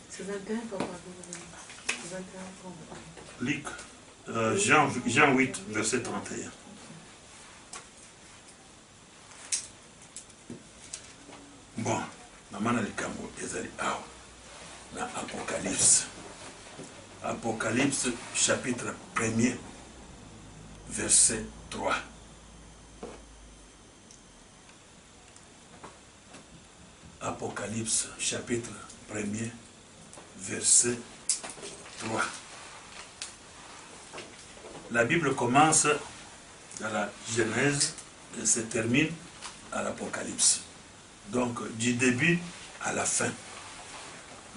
C'est 21 papa. Luc, Jean 8, verset 31. Bon, maman alikambo ezali awa na Apocalypse. Apocalypse chapitre 1er, verset 3. Apocalypse chapitre 1er, verset 3. La Bible commence dans la Genèse et se termine à l'Apocalypse. Donc, du début à la fin.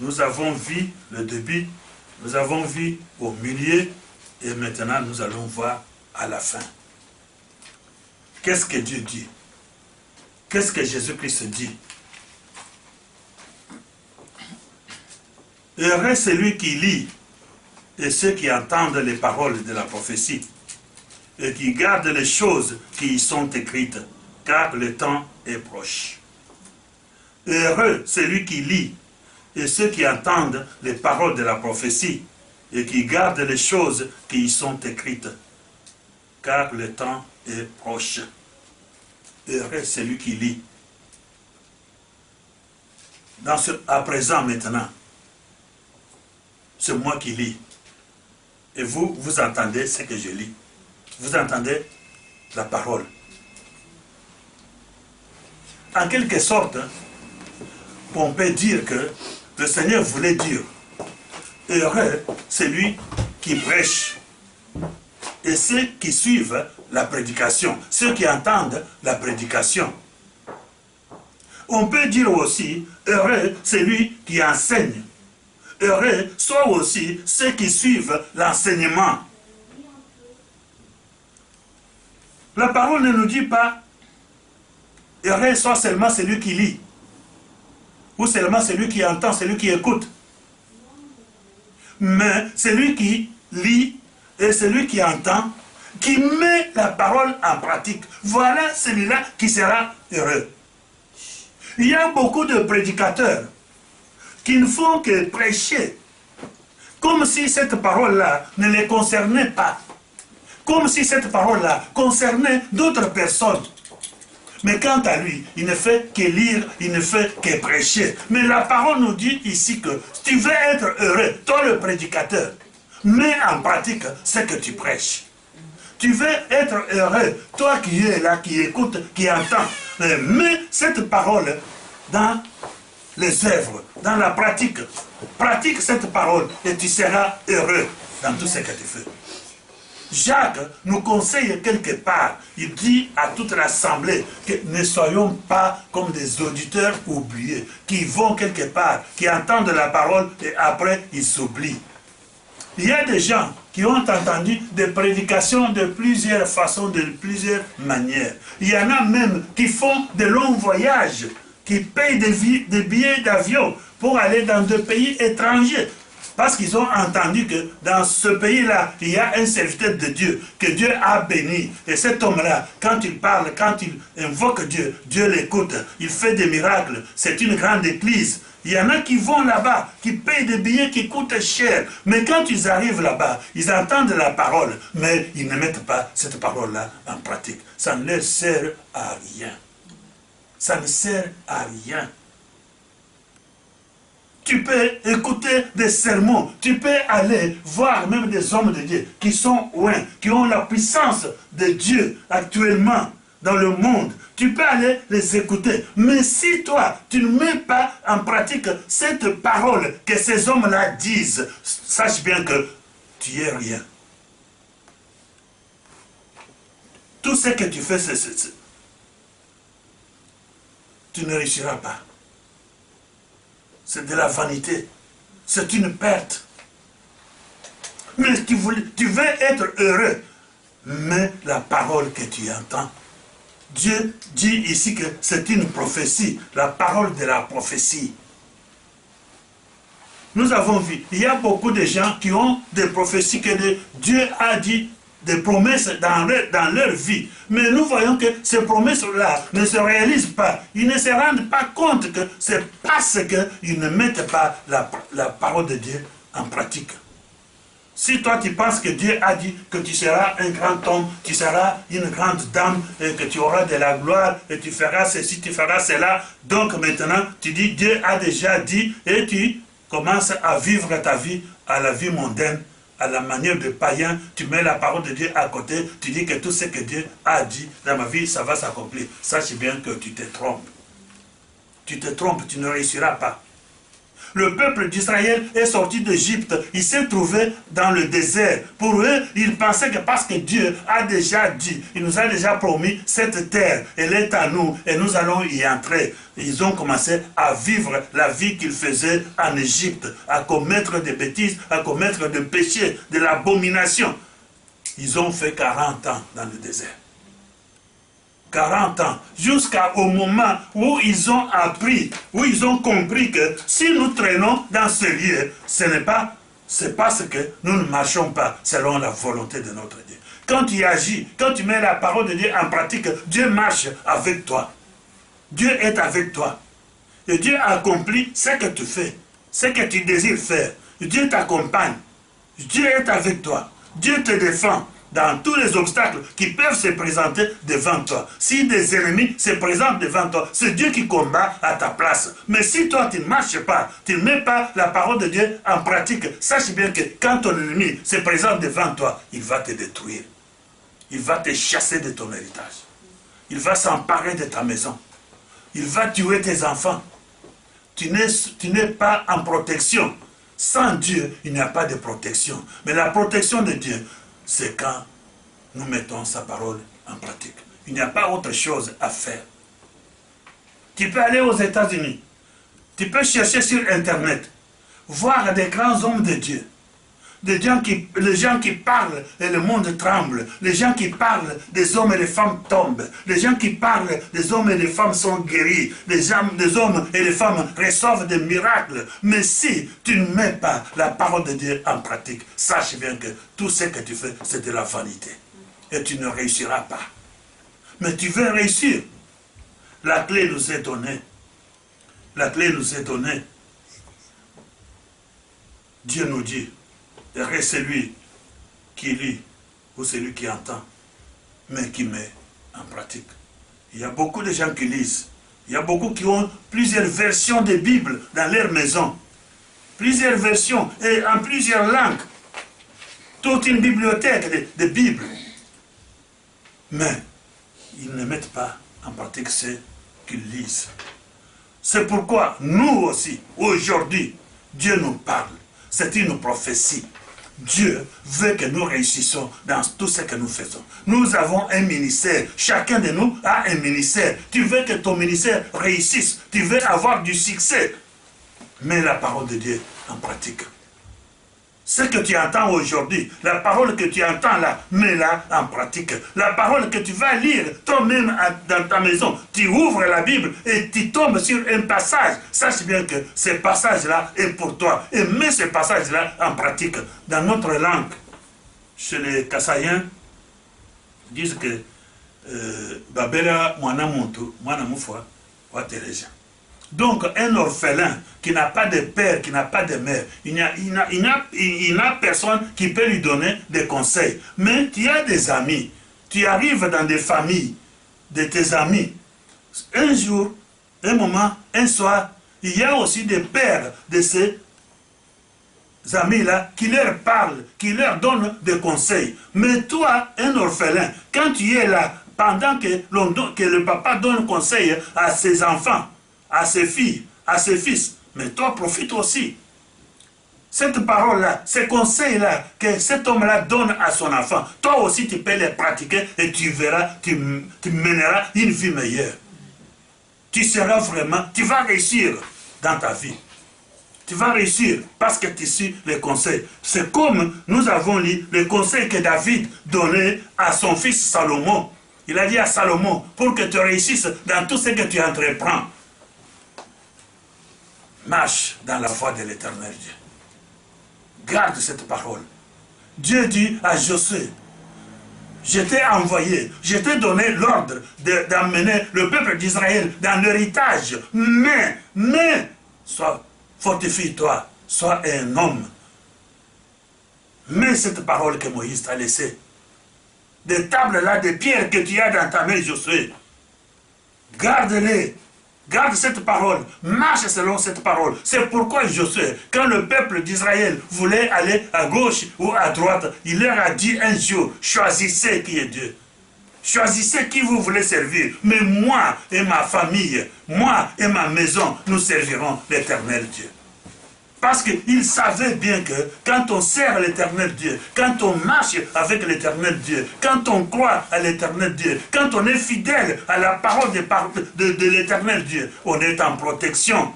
Nous avons vu le début, nous avons vu au milieu, et maintenant nous allons voir à la fin. Qu'est-ce que Dieu dit? Qu'est-ce que Jésus-Christ dit? Heureux celui qui lit et ceux qui entendent les paroles de la prophétie et qui gardent les choses qui y sont écrites, car le temps est proche. Heureux celui qui lit et ceux qui entendent les paroles de la prophétie et qui gardent les choses qui y sont écrites, car le temps est proche. Heureux celui qui lit. À présent maintenant, c'est moi qui lis. Et vous, vous entendez ce que je lis. Vous entendez la parole. En quelque sorte, on peut dire que le Seigneur voulait dire, heureux celui qui prêche et ceux qui suivent la prédication, ceux qui entendent la prédication. On peut dire aussi, heureux celui qui enseigne. Heureux soit aussi ceux qui suivent l'enseignement. La parole ne nous dit pas, heureux soit seulement celui qui lit, ou seulement celui qui entend, celui qui écoute. Mais celui qui lit et celui qui entend qui met la parole en pratique, voilà celui-là qui sera heureux. Il y a beaucoup de prédicateurs qui ne font que prêcher, comme si cette parole-là ne les concernait pas, comme si cette parole-là concernait d'autres personnes. Mais quant à lui, il ne fait que lire, il ne fait que prêcher. Mais la parole nous dit ici que si tu veux être heureux, toi le prédicateur, mets en pratique ce que tu prêches. Tu veux être heureux, toi qui es là, qui écoute, qui entend, mets cette parole dans les œuvres, dans la pratique. Pratique cette parole et tu seras heureux dans tout ce que tu fais. Jacques nous conseille quelque part, il dit à toute l'assemblée que ne soyons pas comme des auditeurs oubliés, qui vont quelque part, qui entendent la parole et après ils s'oublient. Il y a des gens qui ont entendu des prédications de plusieurs façons, de plusieurs manières. Il y en a même qui font de longs voyages, qui payent des billets d'avion pour aller dans des pays étrangers. Parce qu'ils ont entendu que dans ce pays-là, il y a un serviteur de Dieu, que Dieu a béni. Et cet homme-là, quand il parle, quand il invoque Dieu, Dieu l'écoute, il fait des miracles. C'est une grande église. Il y en a qui vont là-bas, qui payent des billets qui coûtent cher. Mais quand ils arrivent là-bas, ils entendent la parole, mais ils ne mettent pas cette parole-là en pratique. Ça ne leur sert à rien. Ça ne sert à rien. Tu peux écouter des sermons, tu peux aller voir même des hommes de Dieu qui sont loin, qui ont la puissance de Dieu actuellement dans le monde. Tu peux aller les écouter. Mais si toi, tu ne mets pas en pratique cette parole que ces hommes-là disent, sache bien que tu es rien. Tout ce que tu fais, tu ne réussiras pas. C'est de la vanité. C'est une perte. Mais tu veux être heureux. Mais la parole que tu entends, Dieu dit ici que c'est une prophétie. La parole de la prophétie. Nous avons vu, il y a beaucoup de gens qui ont des prophéties que Dieu a dit, des promesses dans leur vie. Mais nous voyons que ces promesses-là ne se réalisent pas. Ils ne se rendent pas compte que c'est parce qu'ils ne mettent pas la parole de Dieu en pratique. Si toi tu penses que Dieu a dit que tu seras un grand homme, tu seras une grande dame, et que tu auras de la gloire, et tu feras ceci, tu feras cela, donc maintenant tu dis Dieu a déjà dit, et tu commences à vivre ta vie, à la vie mondaine, à la manière de païen, tu mets la parole de Dieu à côté, tu dis que tout ce que Dieu a dit dans ma vie, ça va s'accomplir. Sache bien que tu te trompes. Tu te trompes, tu ne réussiras pas. Le peuple d'Israël est sorti d'Égypte, il s'est trouvé dans le désert. Pour eux, ils pensaient que parce que Dieu a déjà dit, il nous a déjà promis cette terre, elle est à nous et nous allons y entrer. Ils ont commencé à vivre la vie qu'ils faisaient en Égypte, à commettre des bêtises, à commettre des péchés, de l'abomination. Ils ont fait 40 ans dans le désert. 40 ans, jusqu'au moment où ils ont appris, où ils ont compris que si nous traînons dans ce lieu, c'est parce que nous ne marchons pas selon la volonté de notre Dieu. Quand tu agis, quand tu mets la parole de Dieu en pratique, Dieu marche avec toi. Dieu est avec toi. Et Dieu accomplit ce que tu fais, ce que tu désires faire. Dieu t'accompagne. Dieu est avec toi. Dieu te défend dans tous les obstacles qui peuvent se présenter devant toi. Si des ennemis se présentent devant toi, c'est Dieu qui combat à ta place. Mais si toi, tu ne marches pas, tu ne mets pas la parole de Dieu en pratique, sache bien que quand ton ennemi se présente devant toi, il va te détruire. Il va te chasser de ton héritage. Il va s'emparer de ta maison. Il va tuer tes enfants. Tu n'es pas en protection. Sans Dieu, il n'y a pas de protection. Mais la protection de Dieu, c'est quand nous mettons sa parole en pratique. Il n'y a pas autre chose à faire. Tu peux aller aux États-Unis. Tu peux chercher sur Internet. Voir des grands hommes de Dieu. Les gens qui parlent et le monde tremble. Les gens qui parlent, des hommes et des femmes tombent. Les gens qui parlent, des hommes et des femmes sont guéris. Des hommes et des femmes reçoivent des miracles. Mais si tu ne mets pas la parole de Dieu en pratique, sache bien que tout ce que tu fais, c'est de la vanité. et tu ne réussiras pas. Mais tu veux réussir. La clé nous est donnée. La clé nous est donnée. Dieu nous dit, heureux celui qui lit ou celui qui entend, mais qui met en pratique. Il y a beaucoup de gens qui lisent. Il y a beaucoup qui ont plusieurs versions de Bible dans leur maison. Plusieurs versions et en plusieurs langues. Toute une bibliothèque de Bibles. Mais ils ne mettent pas en pratique ce qu'ils lisent. C'est pourquoi nous aussi, aujourd'hui, Dieu nous parle. C'est une prophétie. Dieu veut que nous réussissions dans tout ce que nous faisons. Nous avons un ministère. Chacun de nous a un ministère. Tu veux que ton ministère réussisse. Tu veux avoir du succès. Mets la parole de Dieu en pratique. Ce que tu entends aujourd'hui, la parole que tu entends là, mets-la en pratique. La parole que tu vas lire toi-même dans ta maison, tu ouvres la Bible et tu tombes sur un passage. Sache bien que ce passage-là est pour toi. Et mets ce passage-là en pratique. Dans notre langue, chez les Kassaïens, disent que Babela Mwana Muntu, Mwana Mufwa, Watereja. Donc, un orphelin qui n'a pas de père, qui n'a pas de mère, il n'a personne qui peut lui donner des conseils. Mais tu as des amis, tu arrives dans des familles de tes amis. Un jour, un moment, un soir, il y a aussi des pères de ces amis-là qui leur parlent, qui leur donnent des conseils. Mais toi, un orphelin, quand tu es là, pendant que le papa donne conseil à ses enfants, à ses filles, à ses fils, mais toi profite aussi. Cette parole-là, ces conseils-là que cet homme-là donne à son enfant, toi aussi tu peux les pratiquer et tu verras, tu mèneras une vie meilleure. Tu seras vraiment, tu vas réussir dans ta vie. Tu vas réussir parce que tu suis les conseils. C'est comme nous avons lu les conseils que David donnait à son fils Salomon. Il a dit à Salomon, pour que tu réussisses dans tout ce que tu entreprends, marche dans la voie de l'Éternel Dieu. Garde cette parole. Dieu dit à Josué, je t'ai envoyé, je t'ai donné l'ordre d'emmener le peuple d'Israël dans l'héritage. Mais, fortifie-toi, sois un homme. Mets cette parole que Moïse t'a laissée. Des tables là, des pierres que tu as dans ta main, Josué. Garde-les. Garde cette parole, marche selon cette parole. C'est pourquoi Josué, quand le peuple d'Israël voulait aller à gauche ou à droite, il leur a dit un jour, choisissez qui est Dieu. Choisissez qui vous voulez servir. Mais moi et ma famille, moi et ma maison, nous servirons l'Éternel Dieu. Parce qu'il savait bien que quand on sert l'Éternel Dieu, quand on marche avec l'Éternel Dieu, quand on croit à l'Éternel Dieu, quand on est fidèle à la parole de l'Éternel Dieu, on est en protection.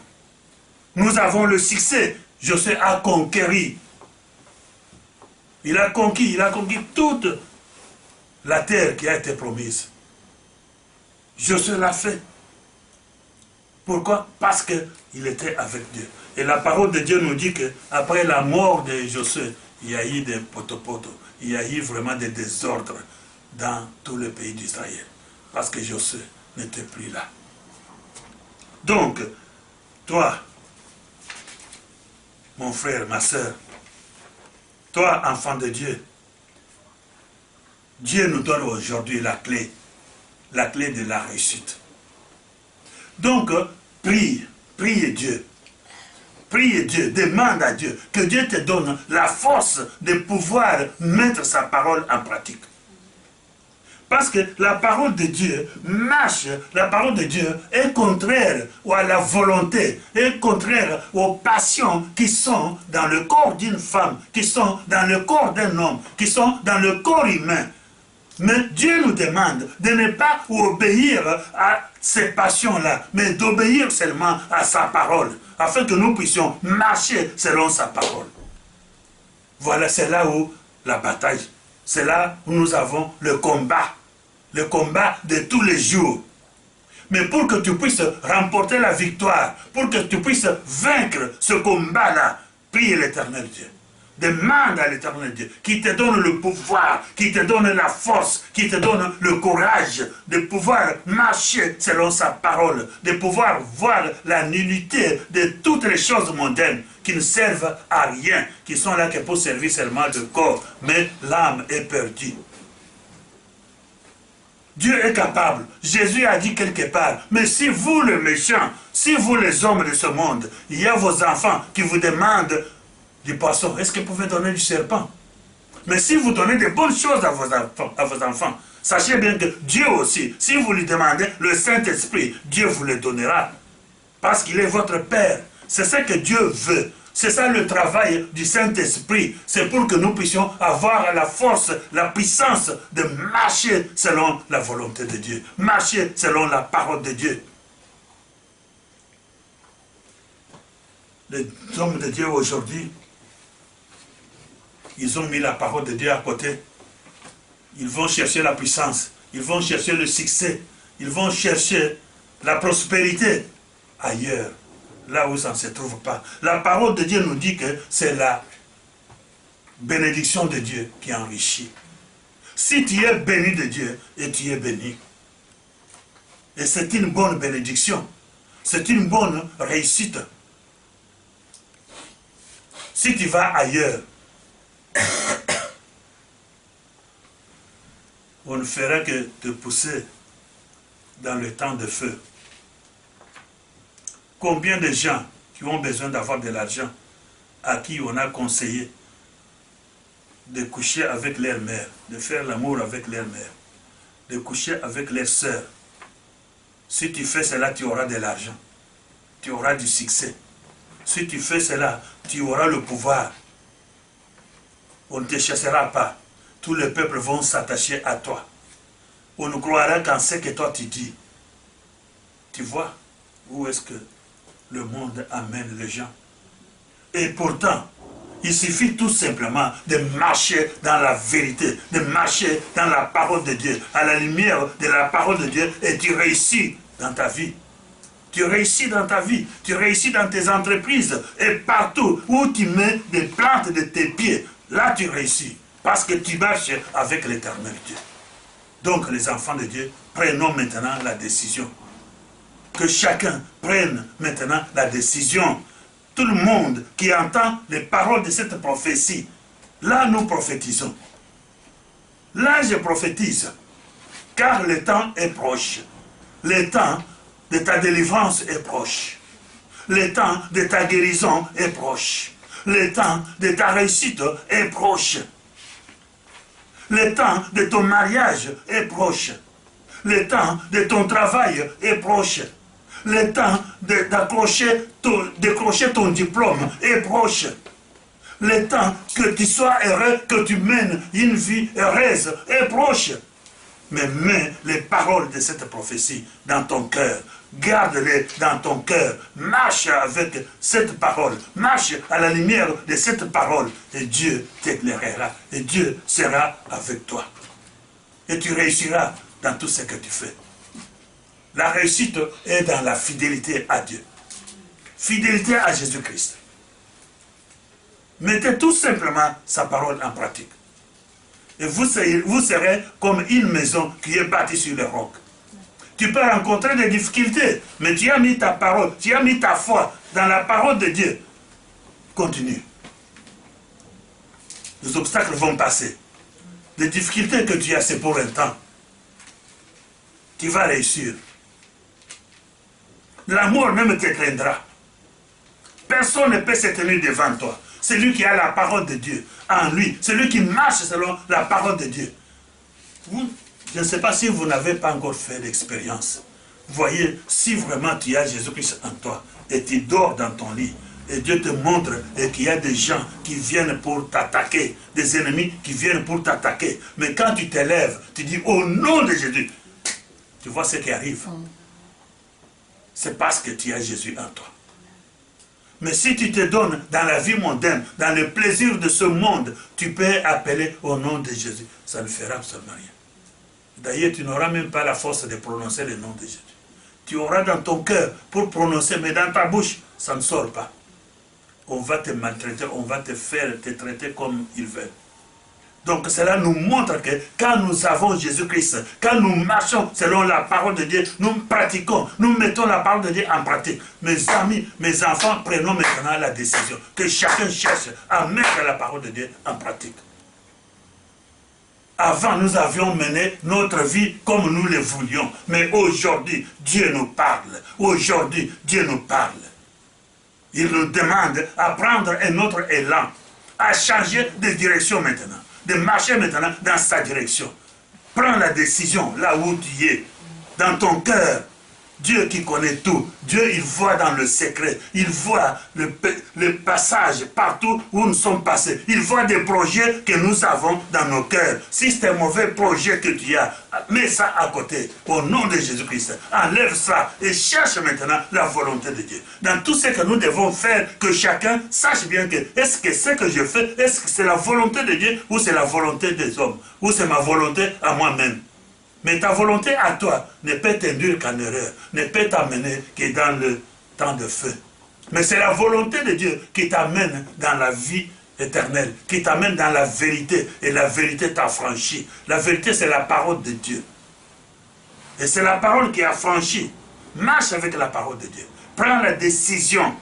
Nous avons le succès. Josué a conquéri. Il a conquis toute la terre qui a été promise. Josué l'a fait. Pourquoi? Parce qu'il était avec Dieu. Et la parole de Dieu nous dit qu'après la mort de Josué, il y a eu des potopoto, il y a eu vraiment des désordres dans tout le pays d'Israël. Parce que Josué n'était plus là. Donc, toi, mon frère, ma soeur, toi, enfant de Dieu, Dieu nous donne aujourd'hui la clé de la réussite. Donc, prie Dieu. Prie Dieu, demande à Dieu que Dieu te donne la force de pouvoir mettre sa parole en pratique. Parce que la parole de Dieu marche, la parole de Dieu est contraire à la volonté, est contraire aux passions qui sont dans le corps d'une femme, qui sont dans le corps d'un homme, qui sont dans le corps humain. Mais Dieu nous demande de ne pas obéir à ces passions-là, mais d'obéir seulement à sa parole, afin que nous puissions marcher selon sa parole. Voilà, c'est là où la bataille, c'est là où nous avons le combat de tous les jours. Mais pour que tu puisses remporter la victoire, pour que tu puisses vaincre ce combat-là, prie l'Éternel Dieu. Demande à l'Éternel Dieu, qui te donne le pouvoir, qui te donne la force, qui te donne le courage de pouvoir marcher selon sa parole, de pouvoir voir la nullité de toutes les choses mondaines qui ne servent à rien, qui sont là que pour servir seulement le corps, mais l'âme est perdue. Dieu est capable. Jésus a dit quelque part, mais si vous les méchants, si vous les hommes de ce monde, il y a vos enfants qui vous demandent du poisson, est-ce que vous pouvez donner du serpent? Mais si vous donnez de bonnes choses à vos enfants, sachez bien que Dieu aussi, si vous lui demandez le Saint-Esprit, Dieu vous le donnera. Parce qu'il est votre Père. C'est ça que Dieu veut. C'est ça le travail du Saint-Esprit. C'est pour que nous puissions avoir la force, la puissance de marcher selon la volonté de Dieu. Marcher selon la parole de Dieu. Les hommes de Dieu aujourd'hui, ils ont mis la parole de Dieu à côté. Ils vont chercher la puissance. Ils vont chercher le succès. Ils vont chercher la prospérité ailleurs, là où ça ne se trouve pas. La parole de Dieu nous dit que c'est la bénédiction de Dieu qui enrichit. Si tu es béni de Dieu, et tu es béni. Et c'est une bonne bénédiction. C'est une bonne réussite. Si tu vas ailleurs, on ne fera que te pousser dans le temps de feu. Combien de gens qui ont besoin d'avoir de l'argent, à qui on a conseillé de coucher avec leur mère, de faire l'amour avec leur mère, de coucher avec leur sœur. Si tu fais cela, tu auras de l'argent, tu auras du succès. Si tu fais cela, tu auras le pouvoir. On ne te chassera pas. Tous les peuples vont s'attacher à toi. On ne croira qu'en ce que toi tu dis. Tu vois où est-ce que le monde amène les gens? Et pourtant, il suffit tout simplement de marcher dans la vérité, de marcher dans la parole de Dieu, à la lumière de la parole de Dieu, et tu réussis dans ta vie. Tu réussis dans ta vie, tu réussis dans tes entreprises, et partout où tu mets des plantes de tes pieds, là tu réussis, parce que tu marches avec l'Éternel Dieu. Donc les enfants de Dieu, prenons maintenant la décision. Que chacun prenne maintenant la décision. Tout le monde qui entend les paroles de cette prophétie, là nous prophétisons. Là je prophétise, car le temps est proche. Le temps de ta délivrance est proche. Le temps de ta guérison est proche. Le temps de ta réussite est proche. Le temps de ton mariage est proche. Le temps de ton travail est proche. Le temps décrocher ton diplôme est proche. Le temps que tu sois heureux, que tu mènes une vie heureuse est proche. Mais mets les paroles de cette prophétie dans ton cœur. Garde-les dans ton cœur. Marche avec cette parole. Marche à la lumière de cette parole. Et Dieu t'éclairera. Et Dieu sera avec toi. Et tu réussiras dans tout ce que tu fais. La réussite est dans la fidélité à Dieu. Fidélité à Jésus-Christ. Mettez tout simplement sa parole en pratique. Et vous serez comme une maison qui est bâtie sur le roc. Tu peux rencontrer des difficultés, mais tu as mis ta parole, tu as mis ta foi dans la parole de Dieu. Continue. Les obstacles vont passer. Les difficultés que tu as, c'est pour un temps. Tu vas réussir. La mort même te craindra. Personne ne peut se tenir devant toi. Celui qui a la parole de Dieu en lui, celui qui marche selon la parole de Dieu. Je ne sais pas si vous n'avez pas encore fait d'expérience. Voyez, si vraiment tu as Jésus-Christ en toi et tu dors dans ton lit, et Dieu te montre qu'il y a des gens qui viennent pour t'attaquer, des ennemis qui viennent pour t'attaquer. Mais quand tu t'élèves, tu dis au nom de Jésus, tu vois ce qui arrive. C'est parce que tu as Jésus en toi. Mais si tu te donnes dans la vie mondaine, dans le plaisir de ce monde, tu peux appeler au nom de Jésus. Ça ne fera absolument rien. D'ailleurs, tu n'auras même pas la force de prononcer le nom de Jésus. Tu auras dans ton cœur pour prononcer, mais dans ta bouche, ça ne sort pas. on va te maltraiter, on va te faire, te traiter comme il veut. Donc cela nous montre que quand nous avons Jésus-Christ, quand nous marchons selon la parole de Dieu, nous pratiquons, nous mettons la parole de Dieu en pratique. Mes amis, mes enfants, prenons maintenant la décision que chacun cherche à mettre la parole de Dieu en pratique. Avant, nous avions mené notre vie comme nous le voulions. Mais aujourd'hui, Dieu nous parle. Aujourd'hui, Dieu nous parle. Il nous demande à prendre un autre élan, à changer de direction maintenant, de marcher maintenant dans sa direction. Prends la décision là où tu es, dans ton cœur. Dieu qui connaît tout, Dieu il voit dans le secret, il voit le passage partout où nous sommes passés, il voit des projets que nous avons dans nos cœurs. Si c'est un mauvais projet que tu as, mets ça à côté, au nom de Jésus-Christ, enlève ça et cherche maintenant la volonté de Dieu. Dans tout ce que nous devons faire, que chacun sache bien que, est-ce que ce que je fais, est-ce que c'est la volonté de Dieu ou c'est la volonté des hommes, ou c'est ma volonté à moi-même. Mais ta volonté à toi ne peut t'induire qu'en erreur, ne peut t'amener que dans le temps de feu. Mais c'est la volonté de Dieu qui t'amène dans la vie éternelle, qui t'amène dans la vérité, et la vérité t'affranchit. La vérité, c'est la parole de Dieu. Et c'est la parole qui affranchit. Marche avec la parole de Dieu. Prends la décision.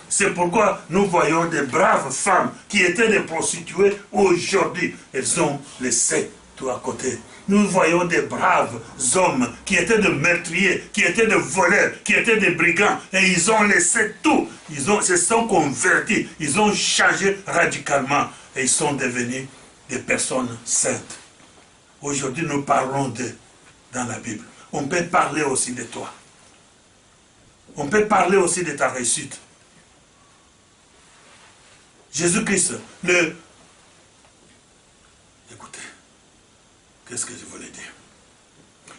C'est pourquoi nous voyons des braves femmes qui étaient des prostituées, aujourd'hui, elles ont laissé tout à côté. Nous voyons des braves hommes qui étaient de meurtriers, qui étaient de voleurs, qui étaient des brigands, et ils ont laissé tout. Ils se sont convertis, ils ont changé radicalement, et ils sont devenus des personnes saintes. Aujourd'hui, nous parlons d'eux dans la Bible. On peut parler aussi de toi. On peut parler aussi de ta réussite. Jésus-Christ, Écoutez, qu'est-ce que je voulais dire?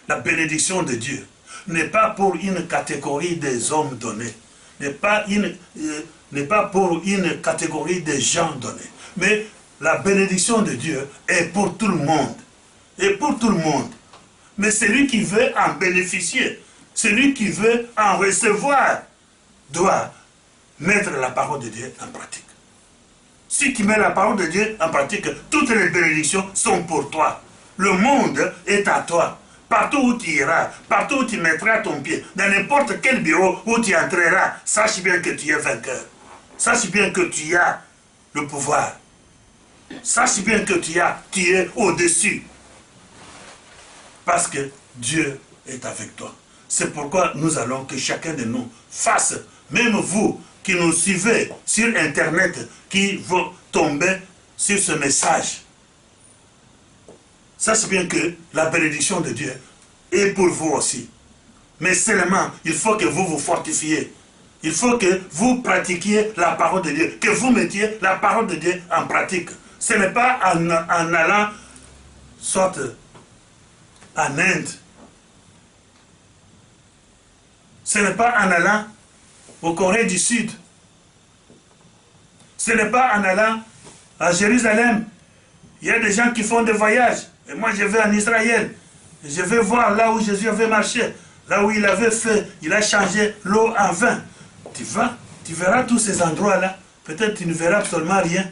La bénédiction de Dieu n'est pas pour une catégorie des hommes donnés, n'est pas pour une catégorie des gens donnés, mais la bénédiction de Dieu est pour tout le monde. Et pour tout le monde. Mais celui qui veut en bénéficier, celui qui veut en recevoir, doit mettre la parole de Dieu en pratique. Si tu mets la parole de Dieu en pratique, toutes les bénédictions sont pour toi. Le monde est à toi. Partout où tu iras, partout où tu mettras ton pied, dans n'importe quel bureau où tu entreras, sache bien que tu es vainqueur. Sache bien que tu as le pouvoir. Sache bien que tu es au-dessus. Parce que Dieu est avec toi. C'est pourquoi nous allons que chacun de nous fasse, même vous qui nous suivez sur Internet, qui vont tomber sur ce message. Sachez bien que la bénédiction de Dieu est pour vous aussi. Mais seulement, il faut que vous vous fortifiez. Il faut que vous pratiquiez la parole de Dieu, que vous mettiez la parole de Dieu en pratique. Ce n'est pas en allant, soit en Inde. Ce n'est pas en allant au Corée du Sud. Ce n'est pas en allant à Jérusalem. Il y a des gens qui font des voyages. Et moi, je vais en Israël. Et je vais voir là où Jésus avait marché. Là où il avait fait, il a changé l'eau en vin. Tu vas, tu verras tous ces endroits-là. Peut-être tu ne verras absolument rien.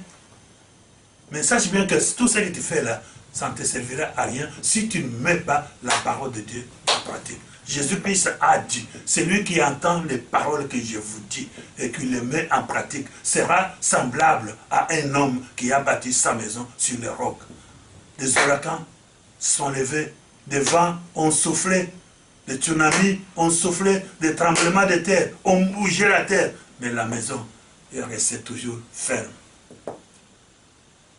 Mais sache bien que tout ce que tu fais là, ça ne te servira à rien si tu ne mets pas la parole de Dieu en pratique. Jésus-Christ a dit, celui qui entend les paroles que je vous dis et qui les met en pratique sera semblable à un homme qui a bâti sa maison sur les rocs. Des ouragans sont levés, des vents ont soufflé, des tsunamis ont soufflé, des tremblements de terre ont bougé la terre, mais la maison est restée toujours ferme.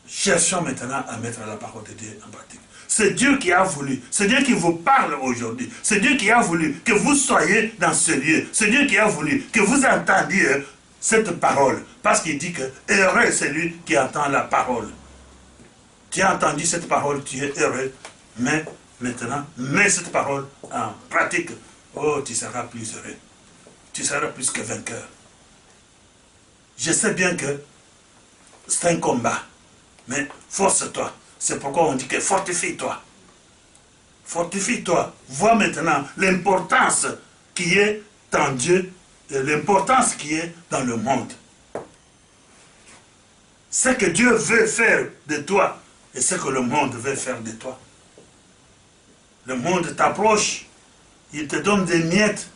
Cherchons maintenant à mettre la parole de Dieu en pratique. C'est Dieu qui a voulu, c'est Dieu qui vous parle aujourd'hui, c'est Dieu qui a voulu que vous soyez dans ce lieu, c'est Dieu qui a voulu que vous entendiez cette parole, parce qu'il dit que heureux c'est lui qui entend la parole. Tu as entendu cette parole, tu es heureux, mais maintenant, mets cette parole en pratique, oh, tu seras plus heureux, tu seras plus que vainqueur. Je sais bien que c'est un combat, mais force-toi. C'est pourquoi on dit que fortifie-toi. Fortifie-toi. Vois maintenant l'importance qui est en Dieu et l'importance qui est dans le monde. Ce que Dieu veut faire de toi et ce que le monde veut faire de toi. Le monde t'approche, il te donne des miettes,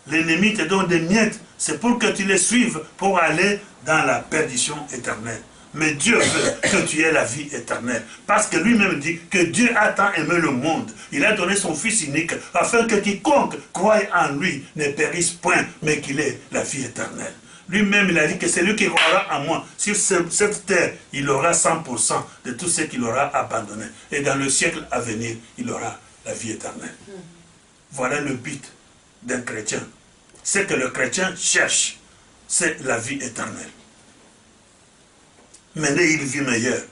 l'ennemi te donne des miettes, c'est pour que tu les suives pour aller dans la perdition éternelle. Mais Dieu veut que tu aies la vie éternelle. Parce que lui-même dit que Dieu a tant aimé le monde. Il a donné son Fils unique afin que quiconque croie en lui ne périsse point, mais qu'il ait la vie éternelle. Lui-même, il a dit que c'est lui qui croira en moi. Sur cette terre, il aura 100% de tout ce qu'il aura abandonné. Et dans le siècle à venir, il aura la vie éternelle. Voilà le but d'un chrétien. Ce que le chrétien cherche, c'est la vie éternelle. Mener une vie meilleure,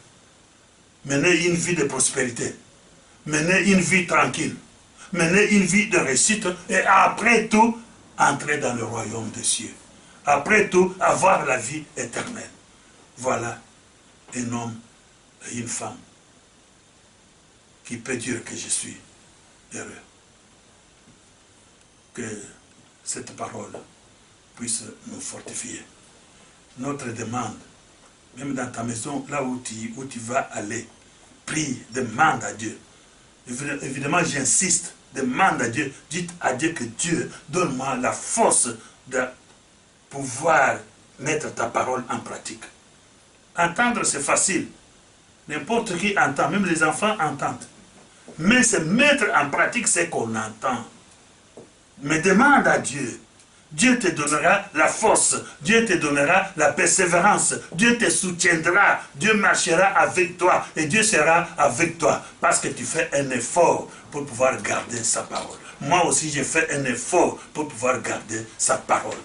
mener une vie de prospérité, mener une vie tranquille, mener une vie de réussite et après tout, entrer dans le royaume des cieux. Après tout, avoir la vie éternelle. Voilà un homme et une femme qui peut dire que je suis heureux. Que cette parole puisse nous fortifier. Notre demande, même dans ta maison, là où tu vas aller, prie, demande à Dieu. Évidemment, j'insiste, demande à Dieu, dites à Dieu que Dieu, donne-moi la force de pouvoir mettre ta parole en pratique. Entendre, c'est facile. N'importe qui entend, même les enfants entendent. Mais c'est mettre en pratique ce qu'on entend. Mais demande à Dieu. Dieu te donnera la force, Dieu te donnera la persévérance, Dieu te soutiendra, Dieu marchera avec toi et Dieu sera avec toi parce que tu fais un effort pour pouvoir garder sa parole. Moi aussi j'ai fait un effort pour pouvoir garder sa parole.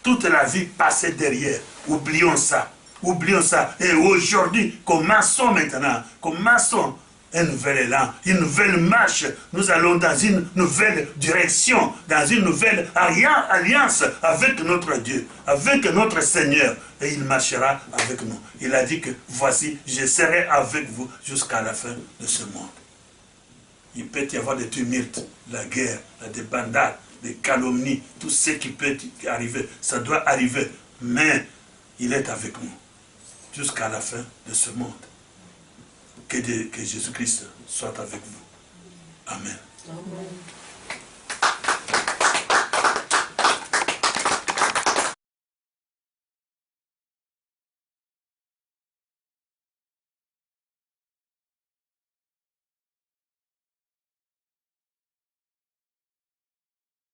Toute la vie passée derrière, oublions ça, oublions ça. Et aujourd'hui, commençons maintenant, commençons un nouvel élan, une nouvelle marche. Nous allons dans une nouvelle direction, dans une nouvelle alliance avec notre Dieu, avec notre Seigneur. Et il marchera avec nous. Il a dit que voici, je serai avec vous jusqu'à la fin de ce monde. Il peut y avoir des tumultes, la guerre, la débandade, des calomnies, tout ce qui peut arriver. Ça doit arriver. Mais il est avec nous jusqu'à la fin de ce monde. Que Jésus-Christ soit avec vous. Amen. Amen.